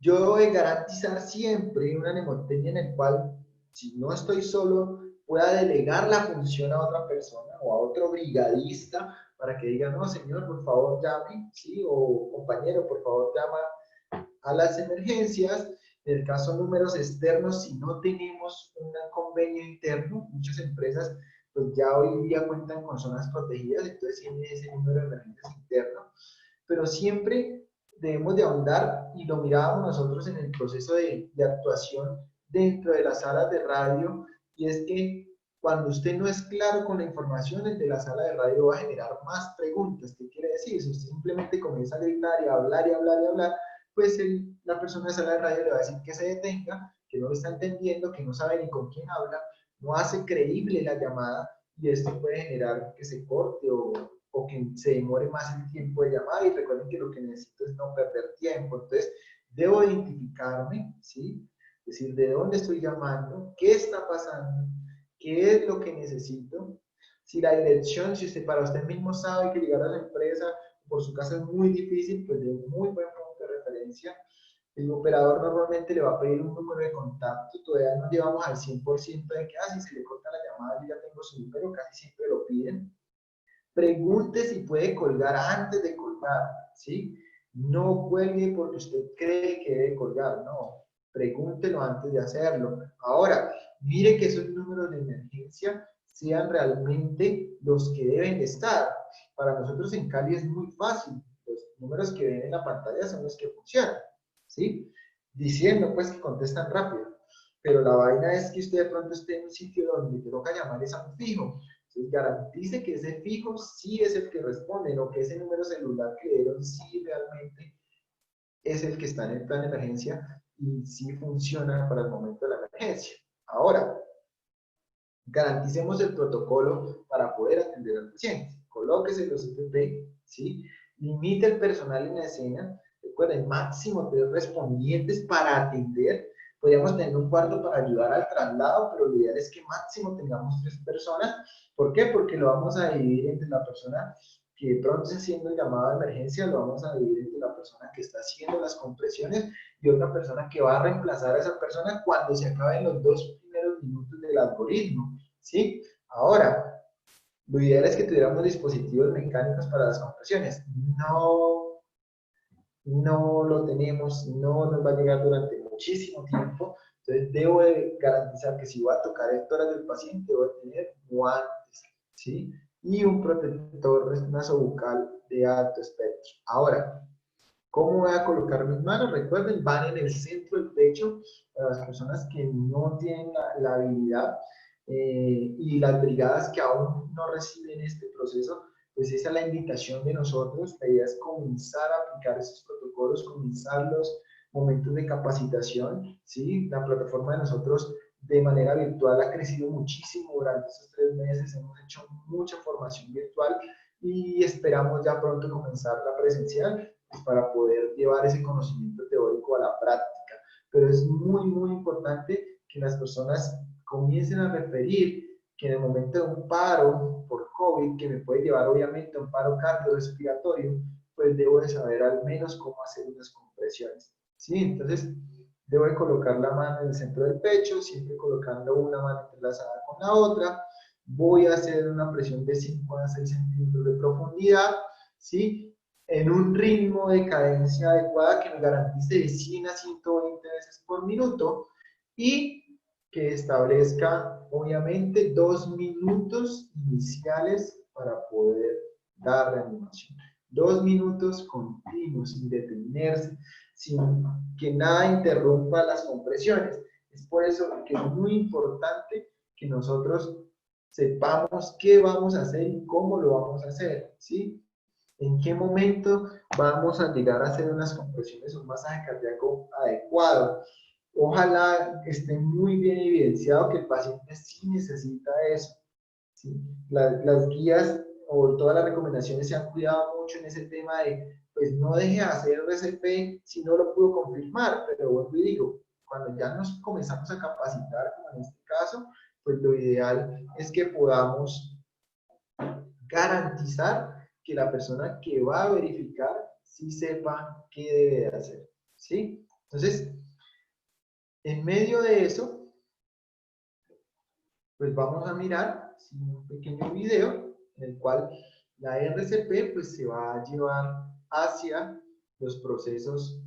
yo debo de garantizar siempre una mnemotecnia en el cual, si no estoy solo, pueda delegar la función a otra persona o a otro brigadista para que diga, no, señor, por favor llame, ¿sí? O compañero, por favor llama a las emergencias. En el caso de números externos, si no tenemos un convenio interno, muchas empresas pues ya hoy día cuentan con zonas protegidas, entonces tienen ese número de emergencias interno, pero siempre debemos de ahondar, y lo mirábamos nosotros en el proceso de actuación dentro de las salas de radio, y es que cuando usted no es claro con la información, el de la sala de radio va a generar más preguntas. ¿Qué quiere decir? Si usted simplemente comienza a gritar y a hablar y hablar y hablar, pues la persona de sala de radio le va a decir que se detenga, que no lo está entendiendo, que no sabe ni con quién habla, no hace creíble la llamada, y esto puede generar que se corte o que se demore más el tiempo de llamada. Y recuerden que lo que necesito es no perder tiempo. Entonces, debo identificarme, ¿sí? Es decir, de dónde estoy llamando, qué está pasando, qué es lo que necesito. Si la dirección, si usted para usted mismo sabe que llegar a la empresa por su casa es muy difícil, pues de un muy buen punto de referencia. El operador normalmente le va a pedir un número de contacto. Todavía no llevamos al 100% de que, si se le corta la llamada, yo ya tengo su número, casi siempre lo piden. Pregunte si puede colgar antes de colgar, ¿sí? No cuelgue porque usted cree que debe colgar, no. Pregúntelo antes de hacerlo. Ahora, mire que esos números de emergencia sean realmente los que deben de estar. Para nosotros en Cali es muy fácil. Los números que ven en la pantalla son los que funcionan, ¿sí? Diciendo pues que contestan rápido. Pero la vaina es que usted de pronto esté en un sitio donde te toca llamar es a un fijo. Entonces garantice que ese fijo sí es el que responde, no que ese número celular que dieron sí realmente es el que está en el plan de emergencia y sí funciona para el momento de la emergencia. Ahora, garanticemos el protocolo para poder atender al paciente. Colóquese los EPP, ¿sí? Limite el personal en la escena. Recuerden, máximo 3 respondientes para atender. Podríamos tener un cuarto para ayudar al traslado, pero lo ideal es que máximo tengamos 3 personas. ¿Por qué? Porque lo vamos a dividir entre la persona que de pronto está haciendo el llamado de emergencia, lo vamos a dividir entre la persona que está haciendo las compresiones y otra persona que va a reemplazar a esa persona cuando se acaben los 2 primeros minutos del algoritmo, ¿sí? Ahora, lo ideal es que tuviéramos dispositivos mecánicos para las compresiones. No lo tenemos, no nos va a llegar durante muchísimo tiempo. Entonces, debo de garantizar que si voy a tocar horas del paciente, voy a tener guantes, ¿sí? Y un protector nasobucal de alto espectro. Ahora, ¿cómo voy a colocar mis manos? Recuerden, van en el centro del pecho para las personas que no tienen la habilidad, y las brigadas que aún no reciben este proceso. Pues esa es la invitación de nosotros. La idea es comenzar a aplicar esos protocolos, comenzar los momentos de capacitación, ¿sí? La plataforma de nosotros de manera virtual ha crecido muchísimo durante estos 3 meses. Hemos hecho mucha formación virtual y esperamos ya pronto comenzar la presencial, pues, para poder llevar ese conocimiento teórico a la práctica. Pero es muy, muy importante que las personas comiencen a referir que en el momento de un paro por COVID, que me puede llevar obviamente a un paro cardiorrespiratorio, pues debo de saber al menos cómo hacer unas compresiones, ¿sí? Entonces, debo de colocar la mano en el centro del pecho, siempre colocando una mano entrelazada con la otra. Voy a hacer una presión de 5 a 6 centímetros de profundidad, ¿sí? En un ritmo de cadencia adecuada que me garantice de 100 a 120 veces por minuto, y que establezca obviamente 2 minutos iniciales para poder dar reanimación. 2 minutos continuos, sin detenerse, sin que nada interrumpa las compresiones. Es por eso que es muy importante que nosotros sepamos qué vamos a hacer y cómo lo vamos a hacer, ¿sí? En qué momento vamos a llegar a hacer unas compresiones, un masaje cardíaco adecuado. Ojalá esté muy bien evidenciado que el paciente sí necesita eso, ¿sí? Las guías o todas las recomendaciones se han cuidado mucho en ese tema de, pues no deje de hacer RCP si no lo pudo confirmar, pero vuelvo y digo, cuando ya nos comenzamos a capacitar, como en este caso, pues lo ideal es que podamos garantizar que la persona que va a verificar sí sepa qué debe de hacer, ¿sí? Entonces, en medio de eso, pues vamos a mirar un pequeño video en el cual la RCP pues se va a llevar hacia los procesos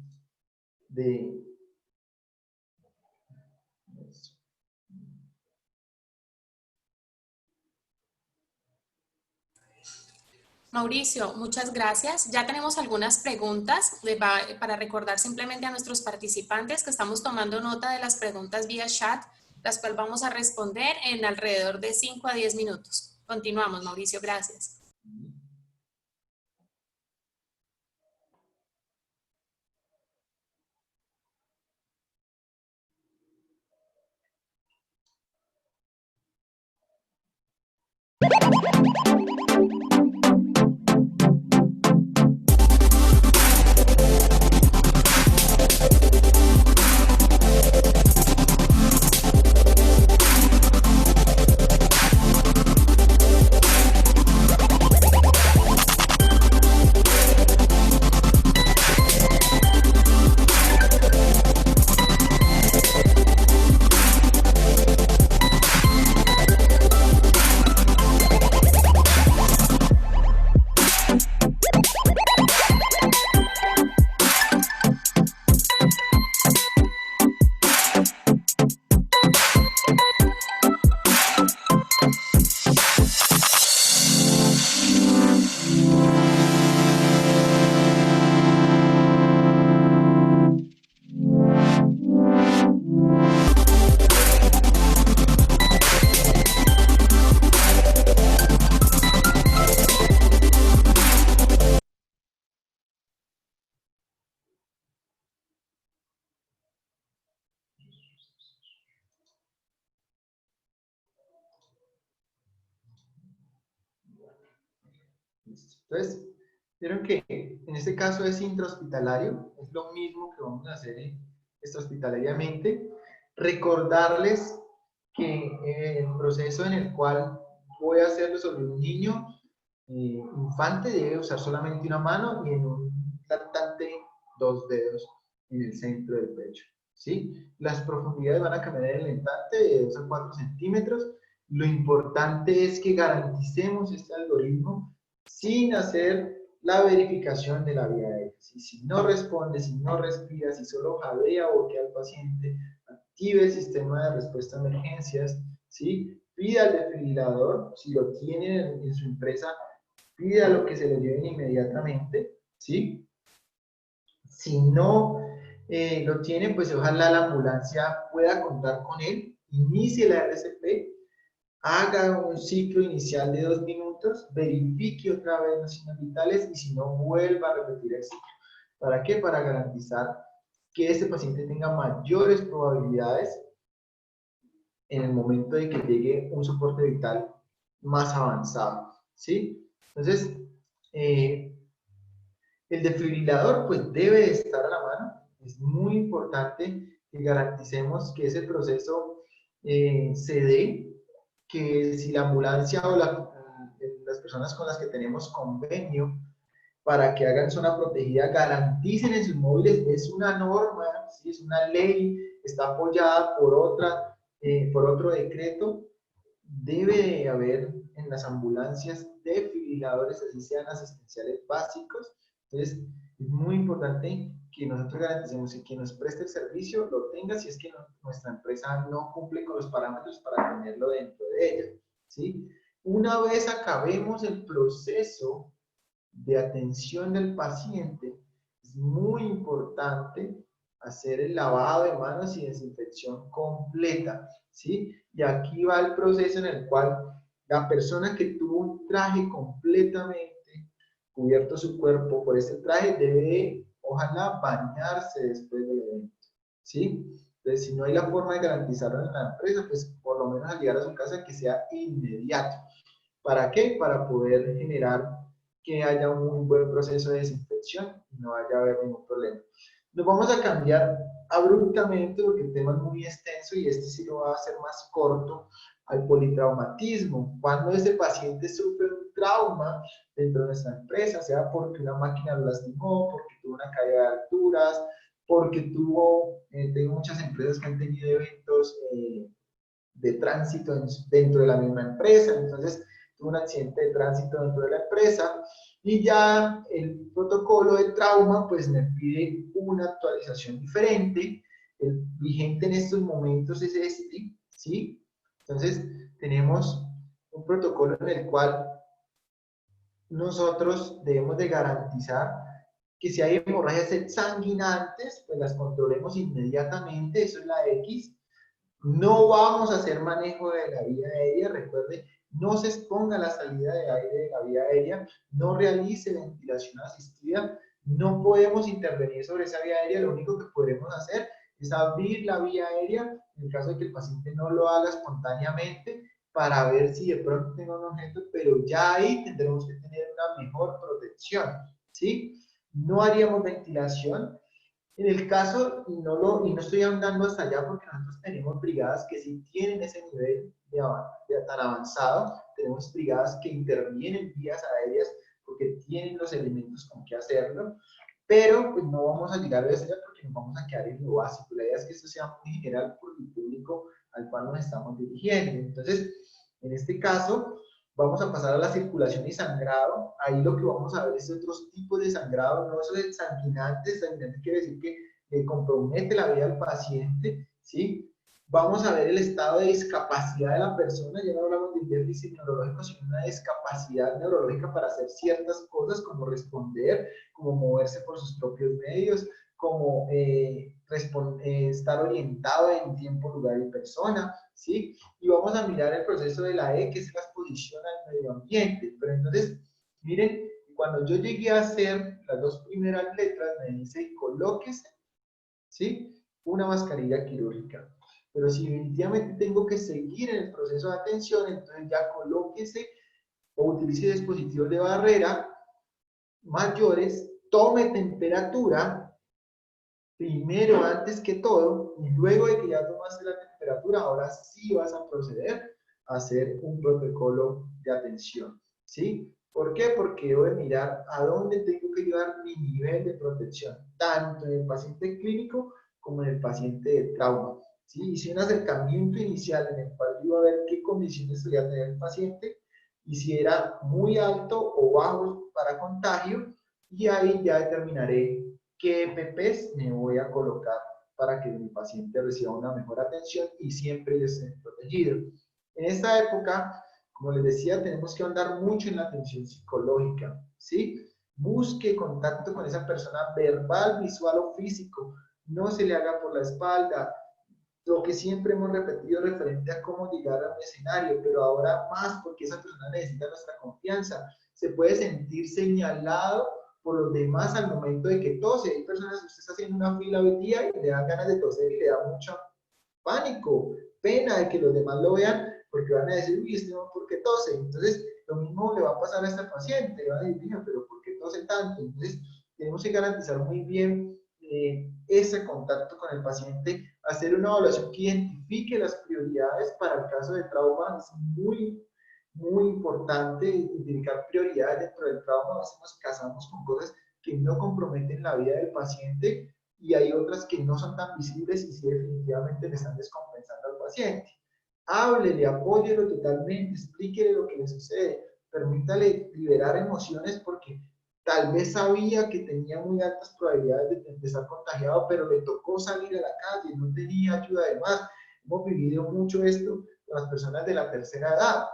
de... Mauricio, muchas gracias. Ya tenemos algunas preguntas para recordar simplemente a nuestros participantes que estamos tomando nota de las preguntas vía chat, las cuales vamos a responder en alrededor de 5 a 10 minutos. Continuamos, Mauricio, gracias. Entonces, vieron que en este caso es intrahospitalario, es lo mismo que vamos a hacer extrahospitalariamente. Recordarles que el proceso en el cual voy a hacerlo sobre un niño infante debe usar solamente una mano y en un lactante 2 dedos en el centro del pecho. ¿Sí? Las profundidades van a cambiar en el lactante de 2 a 4 centímetros. Lo importante es que garanticemos este algoritmo sin hacer la verificación de la vía aérea. Si no responde, si no respira, si solo jadea o boquea al paciente, active el sistema de respuesta a emergencias, ¿sí? Pida al desfibrilador, si lo tiene en su empresa, pida lo que se lo lleven inmediatamente, ¿sí? Si no lo tiene, pues ojalá la ambulancia pueda contar con él, inicie la RCP, haga un ciclo inicial de 2 minutos, verifique otra vez los signos vitales y si no, vuelva a repetir el ciclo. ¿Para qué? Para garantizar que este paciente tenga mayores probabilidades en el momento de que llegue un soporte vital más avanzado, ¿sí? Entonces, el desfibrilador pues debe estar a la mano. Es muy importante que garanticemos que ese proceso se dé, que si la ambulancia o las personas con las que tenemos convenio para que hagan zona protegida garanticen en sus móviles, es una norma, ¿sí? Es una ley, está apoyada por otro decreto, debe haber en las ambulancias desfibriladores, así sean asistenciales básicos. Entonces, es muy importante que nosotros garanticemos que quien nos preste el servicio lo tenga si es que nuestra empresa no cumple con los parámetros para tenerlo dentro de ella, ¿sí? Una vez acabemos el proceso de atención del paciente, es muy importante hacer el lavado de manos y desinfección completa, ¿sí? Y aquí va el proceso en el cual la persona que tuvo un traje completamente cubierto su cuerpo por este traje debe, ojalá, bañarse después del evento, ¿sí? Entonces, si no hay la forma de garantizarlo en la empresa, pues por lo menos al llegar a su casa que sea inmediato. ¿Para qué? Para poder generar que haya un muy buen proceso de desinfección y no vaya a haber ningún problema. Nos vamos a cambiar abruptamente porque el tema es muy extenso y este sí lo va a hacer más corto al politraumatismo. Cuando ese paciente sufre un trauma dentro de nuestra empresa, sea porque una máquina lo lastimó, porque tuvo una caída de alturas, porque tengo muchas empresas que han tenido eventos de tránsito dentro de la misma empresa, entonces tuvo un accidente de tránsito dentro de la empresa y ya el protocolo de trauma pues me pide una actualización diferente. El vigente en estos momentos es este, ¿sí? Entonces tenemos un protocolo en el cual nosotros debemos de garantizar que si hay hemorragias exsanguinantes, pues las controlemos inmediatamente, eso es la X. No vamos a hacer manejo de la vía aérea, recuerde, no se exponga a la salida de aire de la vía aérea, no realice ventilación asistida, no podemos intervenir sobre esa vía aérea, lo único que podremos hacer es abrir la vía aérea en el caso de que el paciente no lo haga espontáneamente para ver si de pronto tenga un objeto, pero ya ahí tendremos que tener una mejor protección, ¿sí? No haríamos ventilación. En el caso, y no estoy andando hasta allá porque nosotros tenemos brigadas que sí tienen ese nivel tan avanzado, tenemos brigadas que intervienen vías aéreas porque tienen los elementos con que hacerlo, pero pues no vamos a llegar a eso ya porque nos vamos a quedar en lo básico. La idea es que esto sea muy general por el público al cual nos estamos dirigiendo. Entonces, en este caso, vamos a pasar a la circulación y sangrado. Ahí lo que vamos a ver es otros tipos de sangrado, no solo sanguinantes. Sanguinante quiere decir que compromete la vida del paciente, ¿sí? Vamos a ver el estado de discapacidad de la persona. Ya no hablamos de déficit neurológico, sino una discapacidad neurológica para hacer ciertas cosas, como responder, como moverse por sus propios medios, como estar orientado en tiempo, lugar y persona, ¿sí? Y vamos a mirar el proceso de la E, que es la exposición al medio ambiente. Pero entonces, miren, cuando yo llegué a hacer las dos primeras letras, me dice colóquese, ¿sí? Una mascarilla quirúrgica. Pero si definitivamente tengo que seguir en el proceso de atención, entonces ya colóquese o utilice dispositivos de barrera mayores, tome temperatura primero antes que todo, y luego de que ya tomaste la temperatura, ahora sí vas a proceder a hacer un protocolo de atención, ¿sí? ¿Por qué? Porque debo de mirar a dónde tengo que llevar mi nivel de protección, tanto en el paciente clínico como en el paciente de trauma, ¿sí? Hice un acercamiento inicial en el cual iba a ver qué condiciones solía tener el paciente y si era muy alto o bajo para contagio, y ahí ya determinaré qué EPPs me voy a colocar para que mi paciente reciba una mejor atención y siempre esté protegido. En esta época, como les decía, tenemos que ahondar mucho en la atención psicológica, ¿sí? Busque contacto con esa persona verbal, visual o físico. No se le haga por la espalda. Lo que siempre hemos repetido referente a cómo llegar a un escenario, pero ahora más porque esa persona necesita nuestra confianza. Se puede sentir señalado por los demás al momento de que tose. Hay personas que usted está haciendo una fila hoy día y le dan ganas de toser y le da mucho pánico, pena de que los demás lo vean porque van a decir, uy, este no, ¿por qué tose? Entonces, lo mismo le va a pasar a este paciente, va a decir, mira, pero ¿por qué tose tanto? Entonces, tenemos que garantizar muy bien ese contacto con el paciente, hacer una evaluación que identifique las prioridades para el caso de trauma. Es muy importante identificar prioridades dentro del trauma. A veces nos casamos con cosas que no comprometen la vida del paciente y hay otras que no son tan visibles y sí definitivamente le están descompensando al paciente. Háblele, apóyelo totalmente, explíquele lo que le sucede, permítale liberar emociones porque tal vez sabía que tenía muy altas probabilidades de estar contagiado, pero le tocó salir a la calle, no tenía ayuda. Además, hemos vivido mucho esto con las personas de la tercera edad.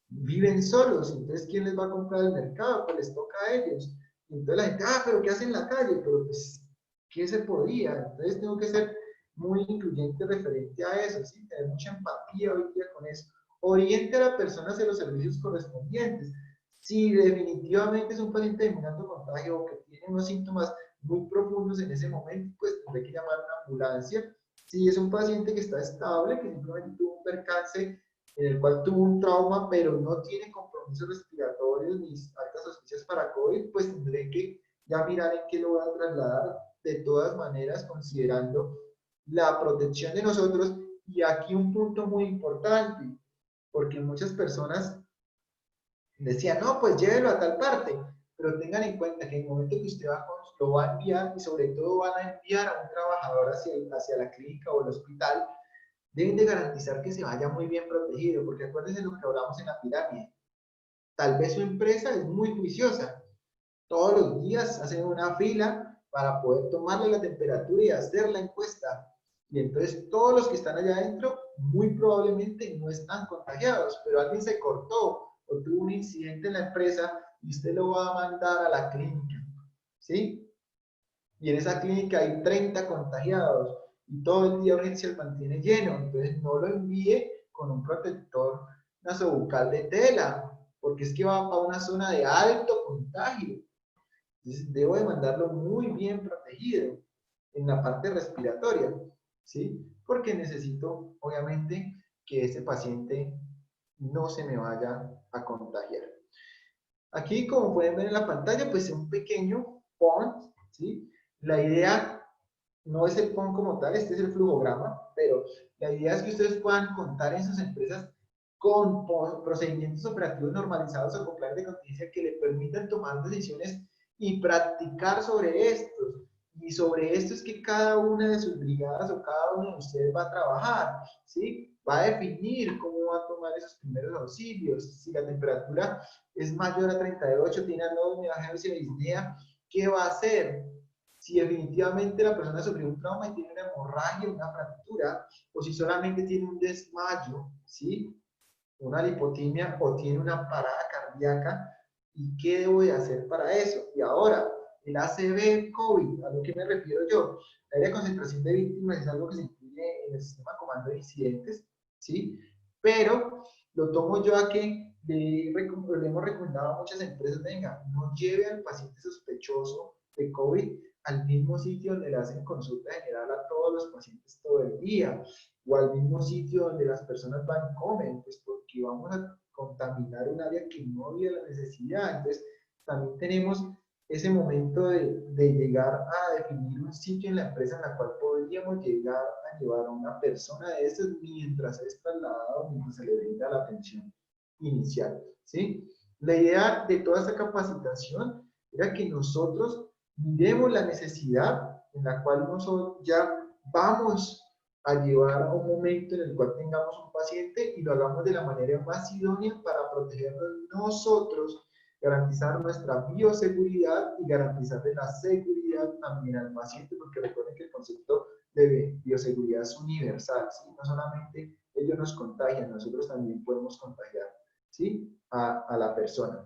Viven solos, entonces ¿quién les va a comprar el mercado? Pues les toca a ellos. Y entonces la gente, pero ¿qué hacen en la calle? Pero pues, ¿qué se podía? Entonces tengo que ser muy incluyente referente a eso, ¿sí? Tener mucha empatía hoy día con eso. Oriente a la persona hacia los servicios correspondientes. Si definitivamente es un paciente de inminente contagio o que tiene unos síntomas muy profundos en ese momento, pues tendré que llamar a una ambulancia. Si es un paciente que está estable, que simplemente tuvo un percance en el cual tuvo un trauma, pero no tiene compromisos respiratorios ni altas sospechas para COVID, pues tendré que ya mirar en qué lo voy a trasladar, de todas maneras, considerando la protección de nosotros. Y aquí un punto muy importante, porque muchas personas decían, no, pues llévelo a tal parte, pero tengan en cuenta que en el momento que usted lo va a enviar, y sobre todo van a enviar a un trabajador hacia la clínica o el hospital, deben de garantizar que se vaya muy bien protegido, porque acuérdense lo que hablamos en la pirámide. Tal vez su empresa es muy juiciosa. Todos los días hacen una fila para poder tomarle la temperatura y hacer la encuesta. Y entonces todos los que están allá adentro muy probablemente no están contagiados, pero alguien se cortó o tuvo un incidente en la empresa y usted lo va a mandar a la clínica, ¿sí? Y en esa clínica hay 30 contagiados y todo el día urgencia mantiene lleno, entonces no lo envíe con un protector nasobucal de tela, porque es que va para una zona de alto contagio. Entonces debo de mandarlo muy bien protegido en la parte respiratoria, ¿sí? Porque necesito, obviamente, que ese paciente no se me vaya a contagiar. Aquí, como pueden ver en la pantalla, pues es un pequeño PON, ¿sí? La idea no es el PON como tal, este es el flujograma, pero la idea es que ustedes puedan contar en sus empresas con procedimientos operativos normalizados o con planes de contingencia que le permitan tomar decisiones y practicar sobre estos. Y sobre esto es que cada una de sus brigadas o cada uno de ustedes va a trabajar, ¿sí? Va a definir cómo va a tomar esos primeros auxilios. Si la temperatura es mayor a 38, tiene anosmia, agencia de disnea, ¿qué va a hacer? Si definitivamente la persona sufrió un trauma y tiene una hemorragia, una fractura, o si solamente tiene un desmayo, ¿sí? Una lipotimia o tiene una parada cardíaca, ¿y qué debo de hacer para eso? Y ahora, el ACV COVID, ¿a lo que me refiero yo? La área de concentración de víctimas es algo que se incluye en el sistema de comando de incidentes, ¿sí? Pero lo tomo yo a que le hemos recomendado a muchas empresas, venga, no lleve al paciente sospechoso de COVID al mismo sitio donde le hacen consulta general a todos los pacientes todo el día, o al mismo sitio donde las personas van y comen, pues porque vamos a contaminar un área que no había la necesidad. Entonces, también tenemos ese momento de llegar a definir un sitio en la empresa en la cual podríamos llegar a llevar a una persona de esas mientras es trasladado, mientras se le brinda la atención inicial, ¿sí? La idea de toda esta capacitación era que nosotros miremos la necesidad en la cual nosotros ya vamos a llevar a un momento en el cual tengamos un paciente y lo hagamos de la manera más idónea para protegernos nosotros, garantizar nuestra bioseguridad y garantizarle la seguridad también al paciente, porque recuerden que el concepto de bioseguridad es universal, ¿sí? No solamente ellos nos contagian, nosotros también podemos contagiar, ¿sí? a la persona.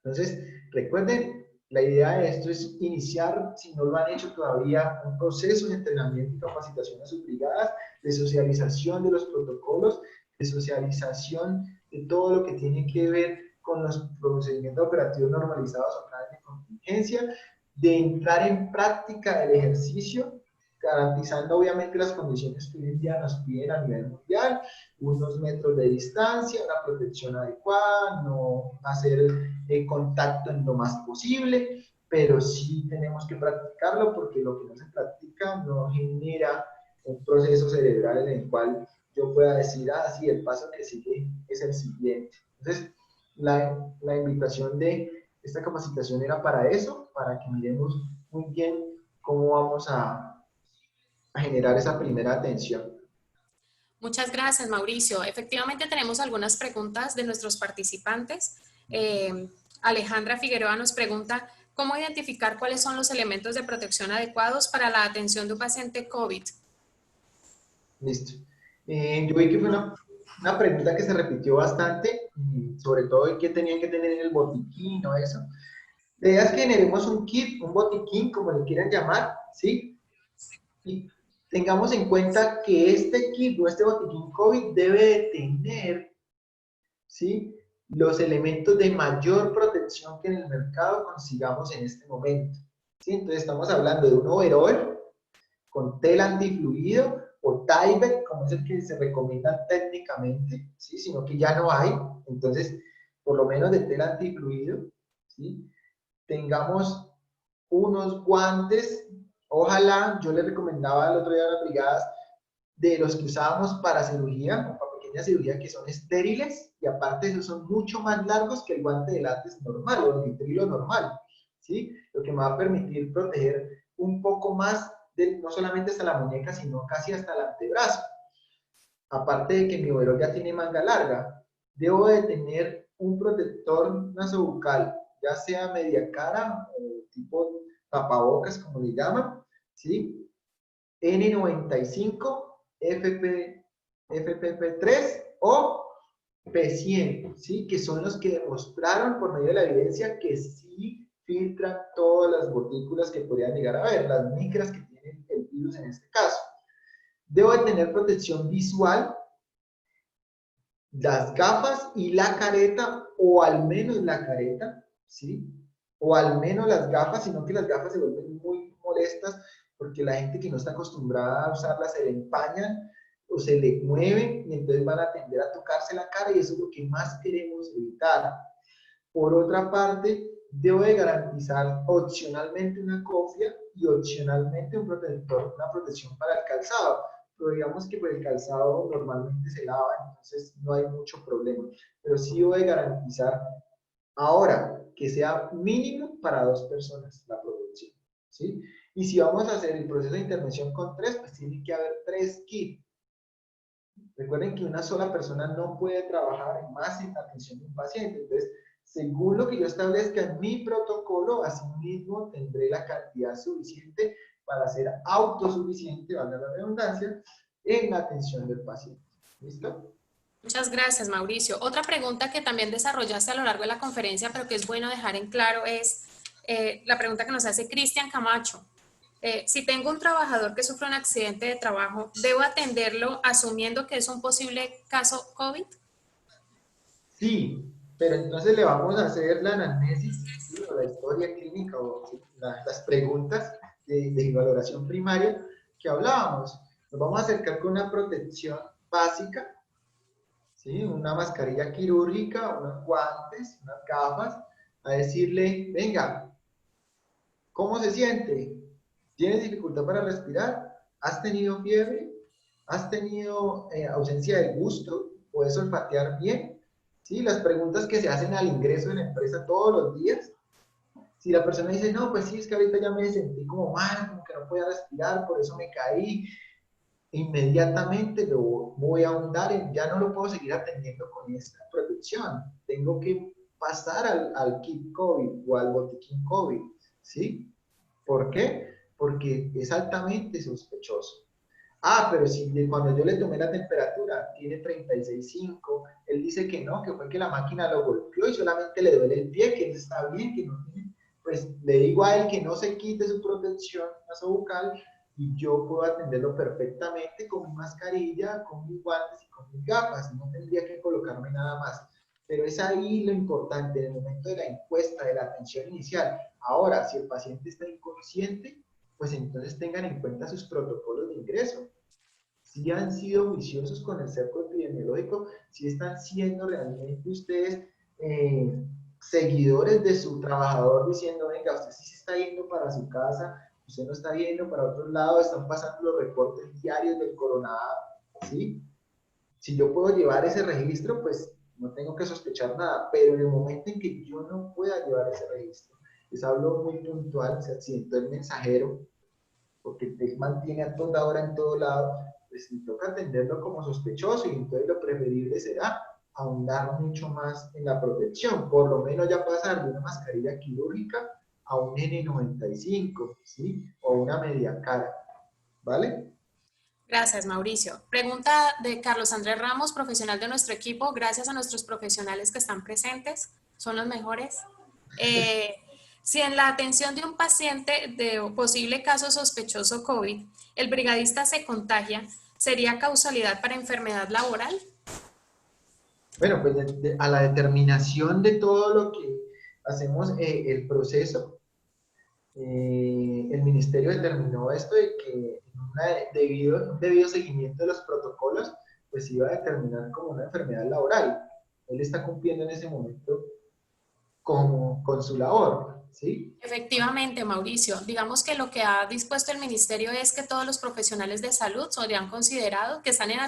Entonces, recuerden, la idea de esto es iniciar, si no lo han hecho todavía, un proceso de entrenamiento y capacitación a sus brigadas, de socialización de los protocolos, de socialización de todo lo que tiene que ver con los procedimientos operativos normalizados o planes de contingencia, de entrar en práctica del ejercicio, garantizando obviamente las condiciones que hoy en día nos piden a nivel mundial, unos metros de distancia, una protección adecuada, no hacer contacto en lo más posible, pero sí tenemos que practicarlo porque lo que no se practica no genera un proceso cerebral en el cual yo pueda decir, ah, sí, el paso que sigue es el siguiente. Entonces, la invitación de esta capacitación era para eso, para que miremos muy bien cómo vamos a generar esa primera atención. Muchas gracias, Mauricio. Efectivamente, tenemos algunas preguntas de nuestros participantes. Alejandra Figueroa nos pregunta, ¿cómo identificar cuáles son los elementos de protección adecuados para la atención de un paciente COVID? Listo. Yo vi que fue una pregunta que se repitió bastante, sobre todo de qué tenían que tener en el botiquín o eso. La idea es que generemos un kit, un botiquín, como le quieran llamar, ¿sí? Y tengamos en cuenta que este kit o este botiquín COVID debe de tener, ¿sí?, los elementos de mayor protección que en el mercado consigamos en este momento, ¿sí? Entonces estamos hablando de un overall con tela antifluido o Tyvek, como es el que se recomienda técnicamente, ¿sí? Sino que ya no hay, entonces por lo menos de tela antifluido, ¿sí? Tengamos unos guantes, ojalá, yo les recomendaba el otro día a las brigadas, de los que usábamos para cirugía, o para pequeña cirugía, que son estériles, y aparte esos son mucho más largos que el guante de látex normal, o el nitrilo normal, ¿sí? Lo que me va a permitir proteger un poco más, no solamente hasta la muñeca, sino casi hasta el antebrazo. Aparte de que mi overol ya tiene manga larga, debo de tener un protector nasobucal, ya sea media cara o tipo tapabocas, como le llaman, ¿sí? N95, FFP3 o P100, ¿sí? Que son los que demostraron por medio de la evidencia que sí filtran todas las gotículas que podrían llegar a ver, las micras que tienen el virus en este caso. Debo de tener protección visual, las gafas y la careta, o al menos la careta, ¿sí? O al menos las gafas, sino que las gafas se vuelven muy molestas porque la gente que no está acostumbrada a usarlas se le empañan o se le mueven y entonces van a tender a tocarse la cara y eso es lo que más queremos evitar. Por otra parte, debo de garantizar opcionalmente una cofia y opcionalmente un protector, una protección para el calzado. Pero digamos que pues el calzado normalmente se lava, entonces no hay mucho problema. Pero sí debo de garantizar ahora que sea mínimo para 2 personas la protección, ¿sí? Y si vamos a hacer el proceso de intervención con 3, pues tiene que haber 3 kits. Recuerden que una sola persona no puede trabajar más en la atención de un paciente. Entonces, según lo que yo establezca en mi protocolo, asimismo tendré la cantidad suficiente para ser autosuficiente, valga la redundancia, en la atención del paciente. ¿Listo? Muchas gracias, Mauricio. Otra pregunta que también desarrollaste a lo largo de la conferencia, pero que es bueno dejar en claro, es la pregunta que nos hace Cristian Camacho. Si tengo un trabajador que sufre un accidente de trabajo, ¿debo atenderlo asumiendo que es un posible caso COVID? Sí, pero entonces le vamos a hacer la anamnesis, ¿sí? O la historia clínica o ¿sí? Las preguntas de valoración primaria que hablábamos. Nos vamos a acercar con una protección básica, ¿sí? Una mascarilla quirúrgica, unos guantes, unas gafas, a decirle, venga, ¿cómo se siente? ¿Tienes dificultad para respirar? ¿Has tenido fiebre? ¿Has tenido ausencia de gusto? ¿Puedes olfatear bien? ¿Sí? Las preguntas que se hacen al ingreso de la empresa todos los días. Si la persona dice, no, pues sí, es que ahorita ya me sentí como mal, como que no podía respirar, por eso me caí, inmediatamente lo voy a ahondar en, ya no lo puedo seguir atendiendo con esta protección. Tengo que pasar al kit COVID o al botiquín COVID, ¿sí? ¿Por qué? Porque es altamente sospechoso. Ah, pero si cuando yo le tomé la temperatura tiene 36.5, él dice que no, que fue que la máquina lo golpeó y solamente le duele el pie, que está bien, que no tiene, pues le digo a él que no se quite su protección nasobucal y yo puedo atenderlo perfectamente con mi mascarilla, con mis guantes y con mis gafas, no tendría que colocarme nada más. Pero es ahí lo importante, en el momento de la encuesta, de la atención inicial. Ahora, si el paciente está inconsciente, pues entonces tengan en cuenta sus protocolos de ingreso. Si han sido juiciosos con el cerco epidemiológico, si están siendo realmente ustedes seguidores de su trabajador diciendo, venga, usted sí se está yendo para su casa, usted no está yendo para otro lado, están pasando los reportes diarios del coronado, ¿sí? Si yo puedo llevar ese registro, pues no tengo que sospechar nada, pero en el momento en que yo no pueda llevar ese registro, les hablo muy puntual, se accidentó el mensajero, porque te mantiene a toda hora en todo lado, pues me toca atenderlo como sospechoso y entonces lo preferible será ahondar mucho más en la protección, por lo menos ya pasar de una mascarilla quirúrgica a un N95, ¿sí? O una media cara, ¿vale? Gracias, Mauricio. Pregunta de Carlos Andrés Ramos, profesional de nuestro equipo. Gracias a nuestros profesionales que están presentes, son los mejores. Si en la atención de un paciente de posible caso sospechoso COVID, el brigadista se contagia, ¿sería causalidad para enfermedad laboral? Bueno, pues a la determinación de todo lo que hacemos el proceso, el ministerio determinó esto de que un debido seguimiento de los protocolos, pues iba a determinar como una enfermedad laboral. Él está cumpliendo en ese momento con su labor, ¿sí? Efectivamente, Mauricio. Digamos que lo que ha dispuesto el ministerio es que todos los profesionales de salud serían considerados, que están en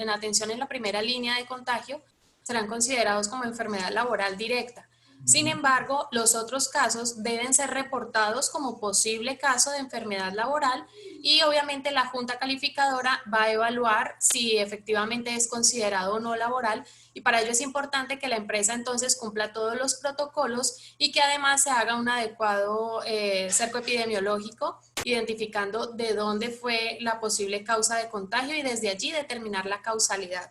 atención en la primera línea de contagio, serán considerados como enfermedad laboral directa. Sin embargo, los otros casos deben ser reportados como posible caso de enfermedad laboral y obviamente la Junta Calificadora va a evaluar si efectivamente es considerado o no laboral y para ello es importante que la empresa entonces cumpla todos los protocolos y que además se haga un adecuado cerco epidemiológico identificando de dónde fue la posible causa de contagio y desde allí determinar la causalidad.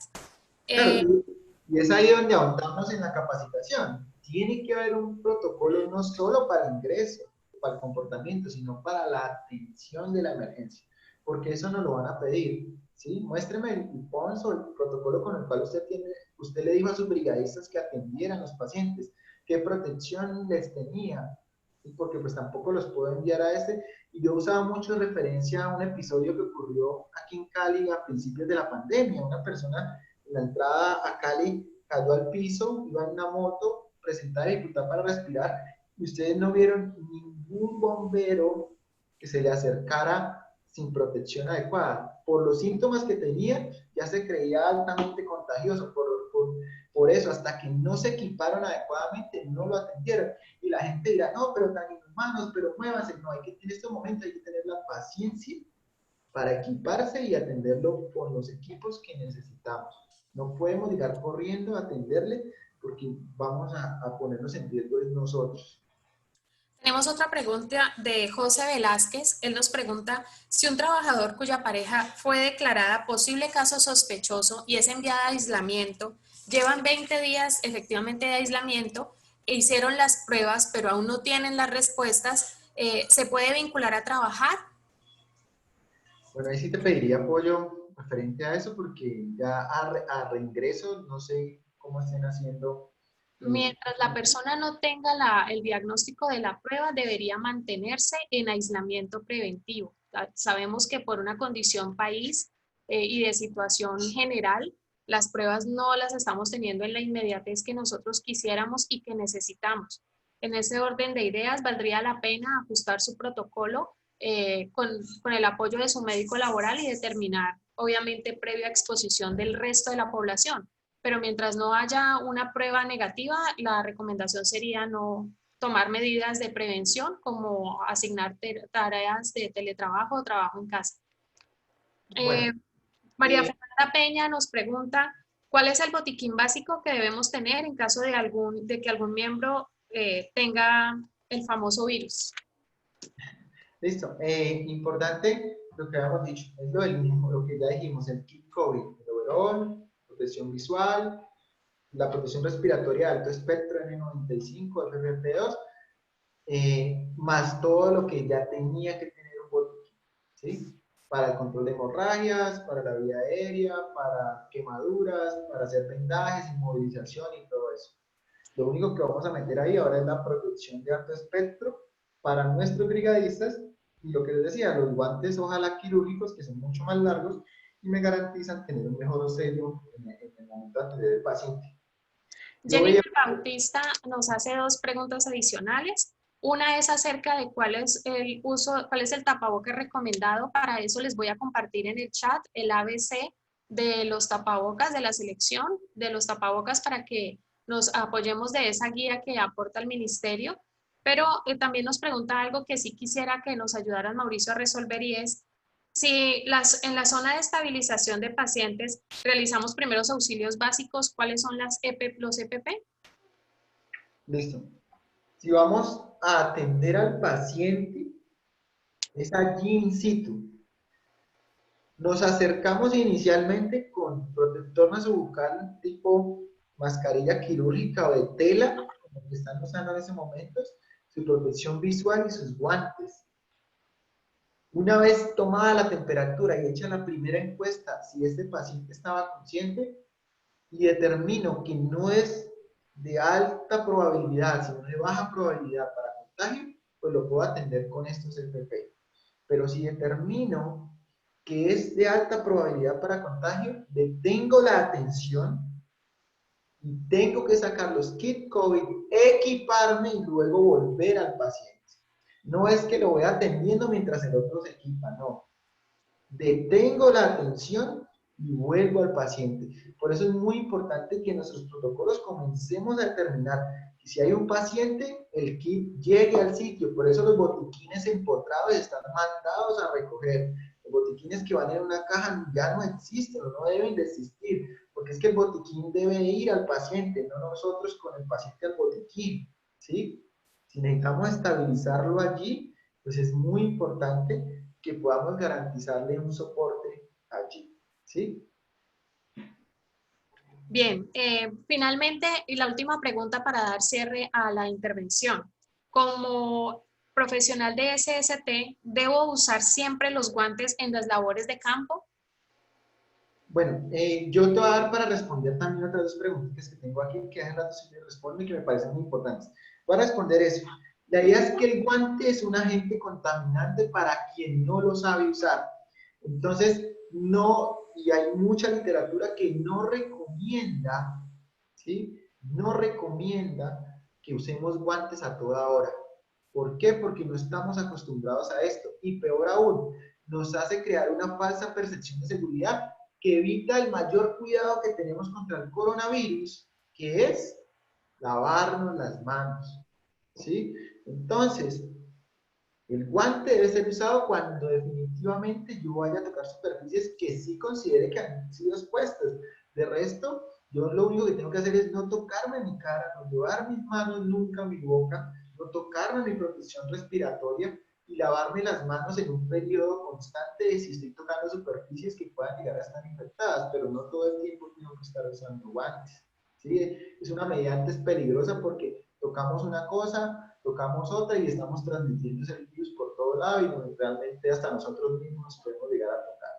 Claro, Y es ahí donde ahondamos en la capacitación. Tiene que haber un protocolo no solo para el ingreso, para el comportamiento, sino para la atención de la emergencia, porque eso nos lo van a pedir, ¿sí? Muéstreme el PONS o el protocolo con el cual usted le dijo a sus brigadistas que atendieran a los pacientes, qué protección les tenía, ¿sí? Porque pues tampoco los puedo enviar a este. Y yo usaba mucho de referencia a un episodio que ocurrió aquí en Cali a principios de la pandemia. Una persona en la entrada a Cali cayó al piso, iba en una moto, presentada dificultad para respirar, y ustedes no vieron ningún bombero que se le acercara sin protección adecuada. Por los síntomas que tenía, ya se creía altamente contagioso. Por eso, hasta que no se equiparon adecuadamente, no lo atendieron. Y la gente dirá, no, pero tan inhumanos, pero muévanse. No, en este momento hay que tener la paciencia para equiparse y atenderlo con los equipos que necesitamos. No podemos llegar corriendo a atenderle porque vamos a ponernos en riesgo nosotros. Tenemos otra pregunta de José Velázquez. Él nos pregunta si un trabajador cuya pareja fue declarada posible caso sospechoso y es enviada a aislamiento, llevan 20 días efectivamente de aislamiento e hicieron las pruebas, pero aún no tienen las respuestas, ¿se puede vincular a trabajar? Bueno, ahí sí te pediría apoyo referente a eso porque ya a reingreso no sé cómo estén haciendo. Mientras la persona no tenga el diagnóstico de la prueba, debería mantenerse en aislamiento preventivo. Sabemos que por una condición país y de situación general, las pruebas no las estamos teniendo en la inmediatez que nosotros quisiéramos y que necesitamos. En ese orden de ideas, valdría la pena ajustar su protocolo con el apoyo de su médico laboral y determinar, obviamente, previa exposición del resto de la población, pero mientras no haya una prueba negativa, la recomendación sería no tomar medidas de prevención como asignar tareas de teletrabajo o trabajo en casa. Bueno, María Fernanda Peña nos pregunta, ¿cuál es el botiquín básico que debemos tener en caso de que algún miembro tenga el famoso virus? listo. Importante lo que habíamos dicho, es lo del mismo, lo que ya dijimos, el kit COVID, el overall, protección visual, la protección respiratoria de alto espectro N95, FFP2, más todo lo que ya tenía que tener un botiquín, ¿sí? Para el control de hemorragias, para la vía aérea, para quemaduras, para hacer vendajes, inmovilización y todo eso. Lo único que vamos a meter ahí ahora es la protección de alto espectro para nuestros brigadistas y lo que les decía, los guantes ojalá quirúrgicos que son mucho más largos y me garantizan tener un mejor sello en el momento de atender al paciente. Jennifer Bautista nos hace dos preguntas adicionales. Una es acerca de cuál es el tapaboca recomendado. Para eso les voy a compartir en el chat el ABC de los tapabocas, de la selección de los tapabocas para que nos apoyemos de esa guía que aporta el ministerio. Pero también nos pregunta algo que sí quisiera que nos ayudara Mauricio a resolver y es si en la zona de estabilización de pacientes realizamos primeros auxilios básicos, ¿cuáles son los EPP? Listo. Si vamos a atender al paciente, es allí in situ. Nos acercamos inicialmente con protector nasobucal tipo mascarilla quirúrgica o de tela, como que están usando en ese momento, su protección visual y sus guantes. Una vez tomada la temperatura y hecha la primera encuesta, si este paciente estaba consciente y determino que no es de alta probabilidad, sino de baja probabilidad para contagio, pues lo puedo atender con estos EPP. Pero si determino que es de alta probabilidad para contagio, detengo la atención y tengo que sacar los kits COVID, equiparme y luego volver al paciente. No es que lo voy atendiendo mientras el otro se equipa, no. Detengo la atención y vuelvo al paciente. Por eso es muy importante que en nuestros protocolos comencemos a determinar que si hay un paciente, el kit llegue al sitio. Por eso los botiquines empotrados están mandados a recoger. Los botiquines que van en una caja ya no existen o no deben de existir, porque es que el botiquín debe ir al paciente, no nosotros con el paciente al botiquín, ¿sí? Si necesitamos estabilizarlo allí, pues es muy importante que podamos garantizarle un soporte allí, ¿sí? Bien, finalmente, y la última pregunta para dar cierre a la intervención. Como profesional de SST, ¿debo usar siempre los guantes en las labores de campo? Bueno, yo te voy a dar para responder también otras dos preguntas que tengo aquí, que hace rato sí me responden y que me parecen muy importantes. Voy a responder eso. La idea es que el guante es un agente contaminante para quien no lo sabe usar. Entonces, no, y hay mucha literatura que no recomienda, ¿sí? No recomienda que usemos guantes a toda hora. ¿Por qué? Porque no estamos acostumbrados a esto. Y peor aún, nos hace crear una falsa percepción de seguridad que evita el mayor cuidado que tenemos contra el coronavirus, que es lavarnos las manos. ¿Sí? Entonces, el guante debe ser usado cuando definitivamente yo vaya a tocar superficies que sí considere que han sido expuestas. De resto, yo lo único que tengo que hacer es no tocarme mi cara, no llevar mis manos nunca a mi boca, no tocarme mi protección respiratoria y lavarme las manos en un periodo constante de si estoy tocando superficies que puedan llegar a estar infectadas, pero no todo el tiempo tengo que estar usando guantes. ¿Sí? Es una medida antes peligrosa porque tocamos una cosa, tocamos otra y estamos transmitiendo el virus por todo lado y realmente hasta nosotros mismos nos podemos llegar a tocar.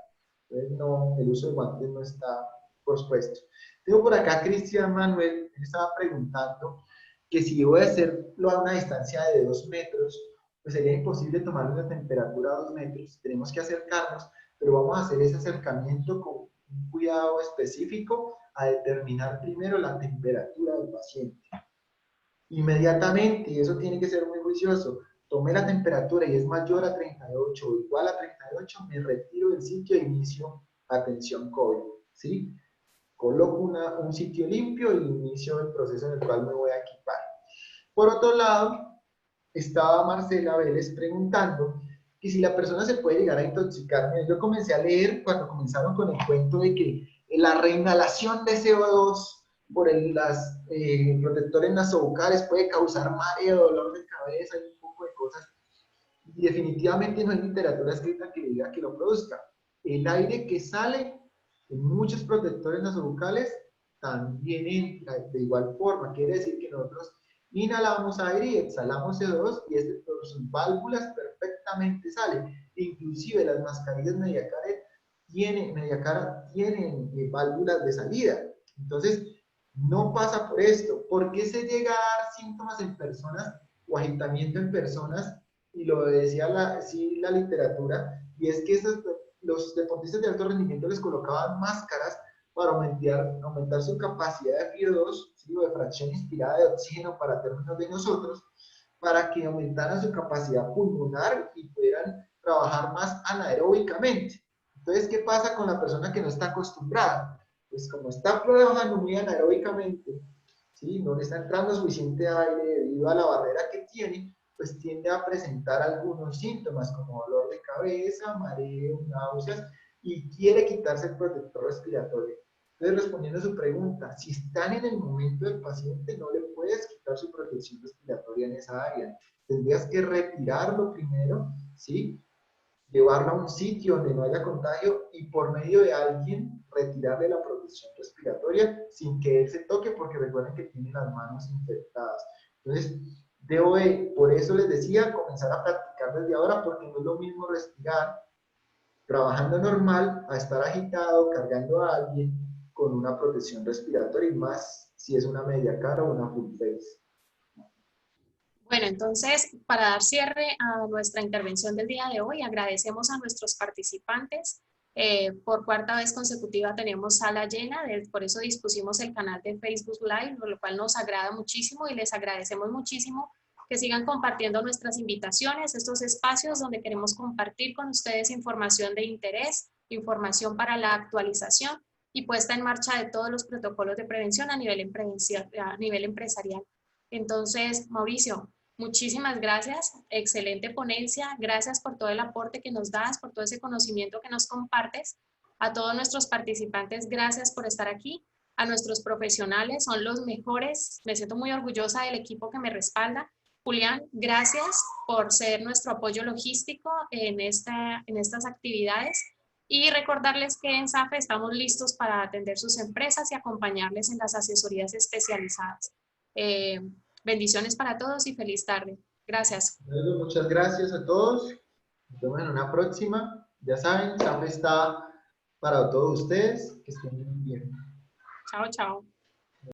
Entonces, no, el uso de guantes no está pospuesto. Tengo por acá a Cristian Manuel, él estaba preguntando que si voy a hacerlo a una distancia de 2 metros, pues sería imposible tomar una temperatura a 2 metros, tenemos que acercarnos, pero vamos a hacer ese acercamiento con un cuidado específico a determinar primero la temperatura del paciente. Inmediatamente, y eso tiene que ser muy juicioso, tomé la temperatura y es mayor a 38 o igual a 38, me retiro del sitio e inicio atención COVID, ¿sí? Coloco un sitio limpio y inicio el proceso en el cual me voy a equipar. Por otro lado, estaba Marcela Vélez preguntando que si la persona se puede llegar a intoxicar. Yo comencé a leer cuando comenzaron con el cuento de que la reinhalación de CO2 por las protectores nasobucales puede causar mareo, dolor de cabeza y un poco de cosas. Y definitivamente no hay literatura escrita que diga que lo produzca. El aire que sale en muchos protectores nasobucales también entra de igual forma. Quiere decir que nosotros inhalamos aire y exhalamos CO2 y este por sus válvulas perfectamente sale. Inclusive las mascarillas Mediacara tienen válvulas de salida. Entonces, no pasa por esto. ¿Por qué se llega a dar síntomas en personas o agitamiento en personas? Y lo decía la literatura, y es que los deportistas de alto rendimiento les colocaban máscaras para aumentar su capacidad de FIO2, ¿sí? O de fracción inspirada de oxígeno para términos de nosotros, para que aumentaran su capacidad pulmonar y pudieran trabajar más anaeróbicamente. Entonces, ¿qué pasa con la persona que no está acostumbrada? Pues como está trabajando muy anaeróbicamente, ¿sí? No le está entrando suficiente aire debido a la barrera que tiene, pues tiende a presentar algunos síntomas como dolor de cabeza, mareo, náuseas y quiere quitarse el protector respiratorio. Entonces, respondiendo a su pregunta, si están en el momento del paciente, no le puedes quitar su protección respiratoria en esa área. Tendrías que retirarlo primero, ¿sí? Llevarlo a un sitio donde no haya contagio y por medio de alguien retirarle la protección respiratoria sin que él se toque, porque recuerden que tiene las manos infectadas. Entonces, por eso les decía, comenzar a practicar desde ahora, porque no es lo mismo respirar trabajando normal a estar agitado, cargando a alguien con una protección respiratoria y más si es una media cara o una full face. Bueno, entonces, para dar cierre a nuestra intervención del día de hoy, agradecemos a nuestros participantes. Por cuarta vez consecutiva tenemos sala llena, por eso dispusimos el canal de Facebook Live, lo cual nos agrada muchísimo y les agradecemos muchísimo que sigan compartiendo nuestras invitaciones, estos espacios donde queremos compartir con ustedes información de interés, información para la actualización y puesta en marcha de todos los protocolos de prevención a nivel empresarial. Entonces, Mauricio, muchísimas gracias, excelente ponencia, gracias por todo el aporte que nos das, por todo ese conocimiento que nos compartes. A todos nuestros participantes, gracias por estar aquí. A nuestros profesionales, son los mejores, me siento muy orgullosa del equipo que me respalda. Julián, gracias por ser nuestro apoyo logístico en estas actividades. Y recordarles que en SAFE estamos listos para atender sus empresas y acompañarles en las asesorías especializadas. Bendiciones para todos y feliz tarde. Gracias. Bueno, muchas gracias a todos. Nos vemos en una próxima. Ya saben, SAFE está para todos ustedes. Que estén muy bien. Chao, chao.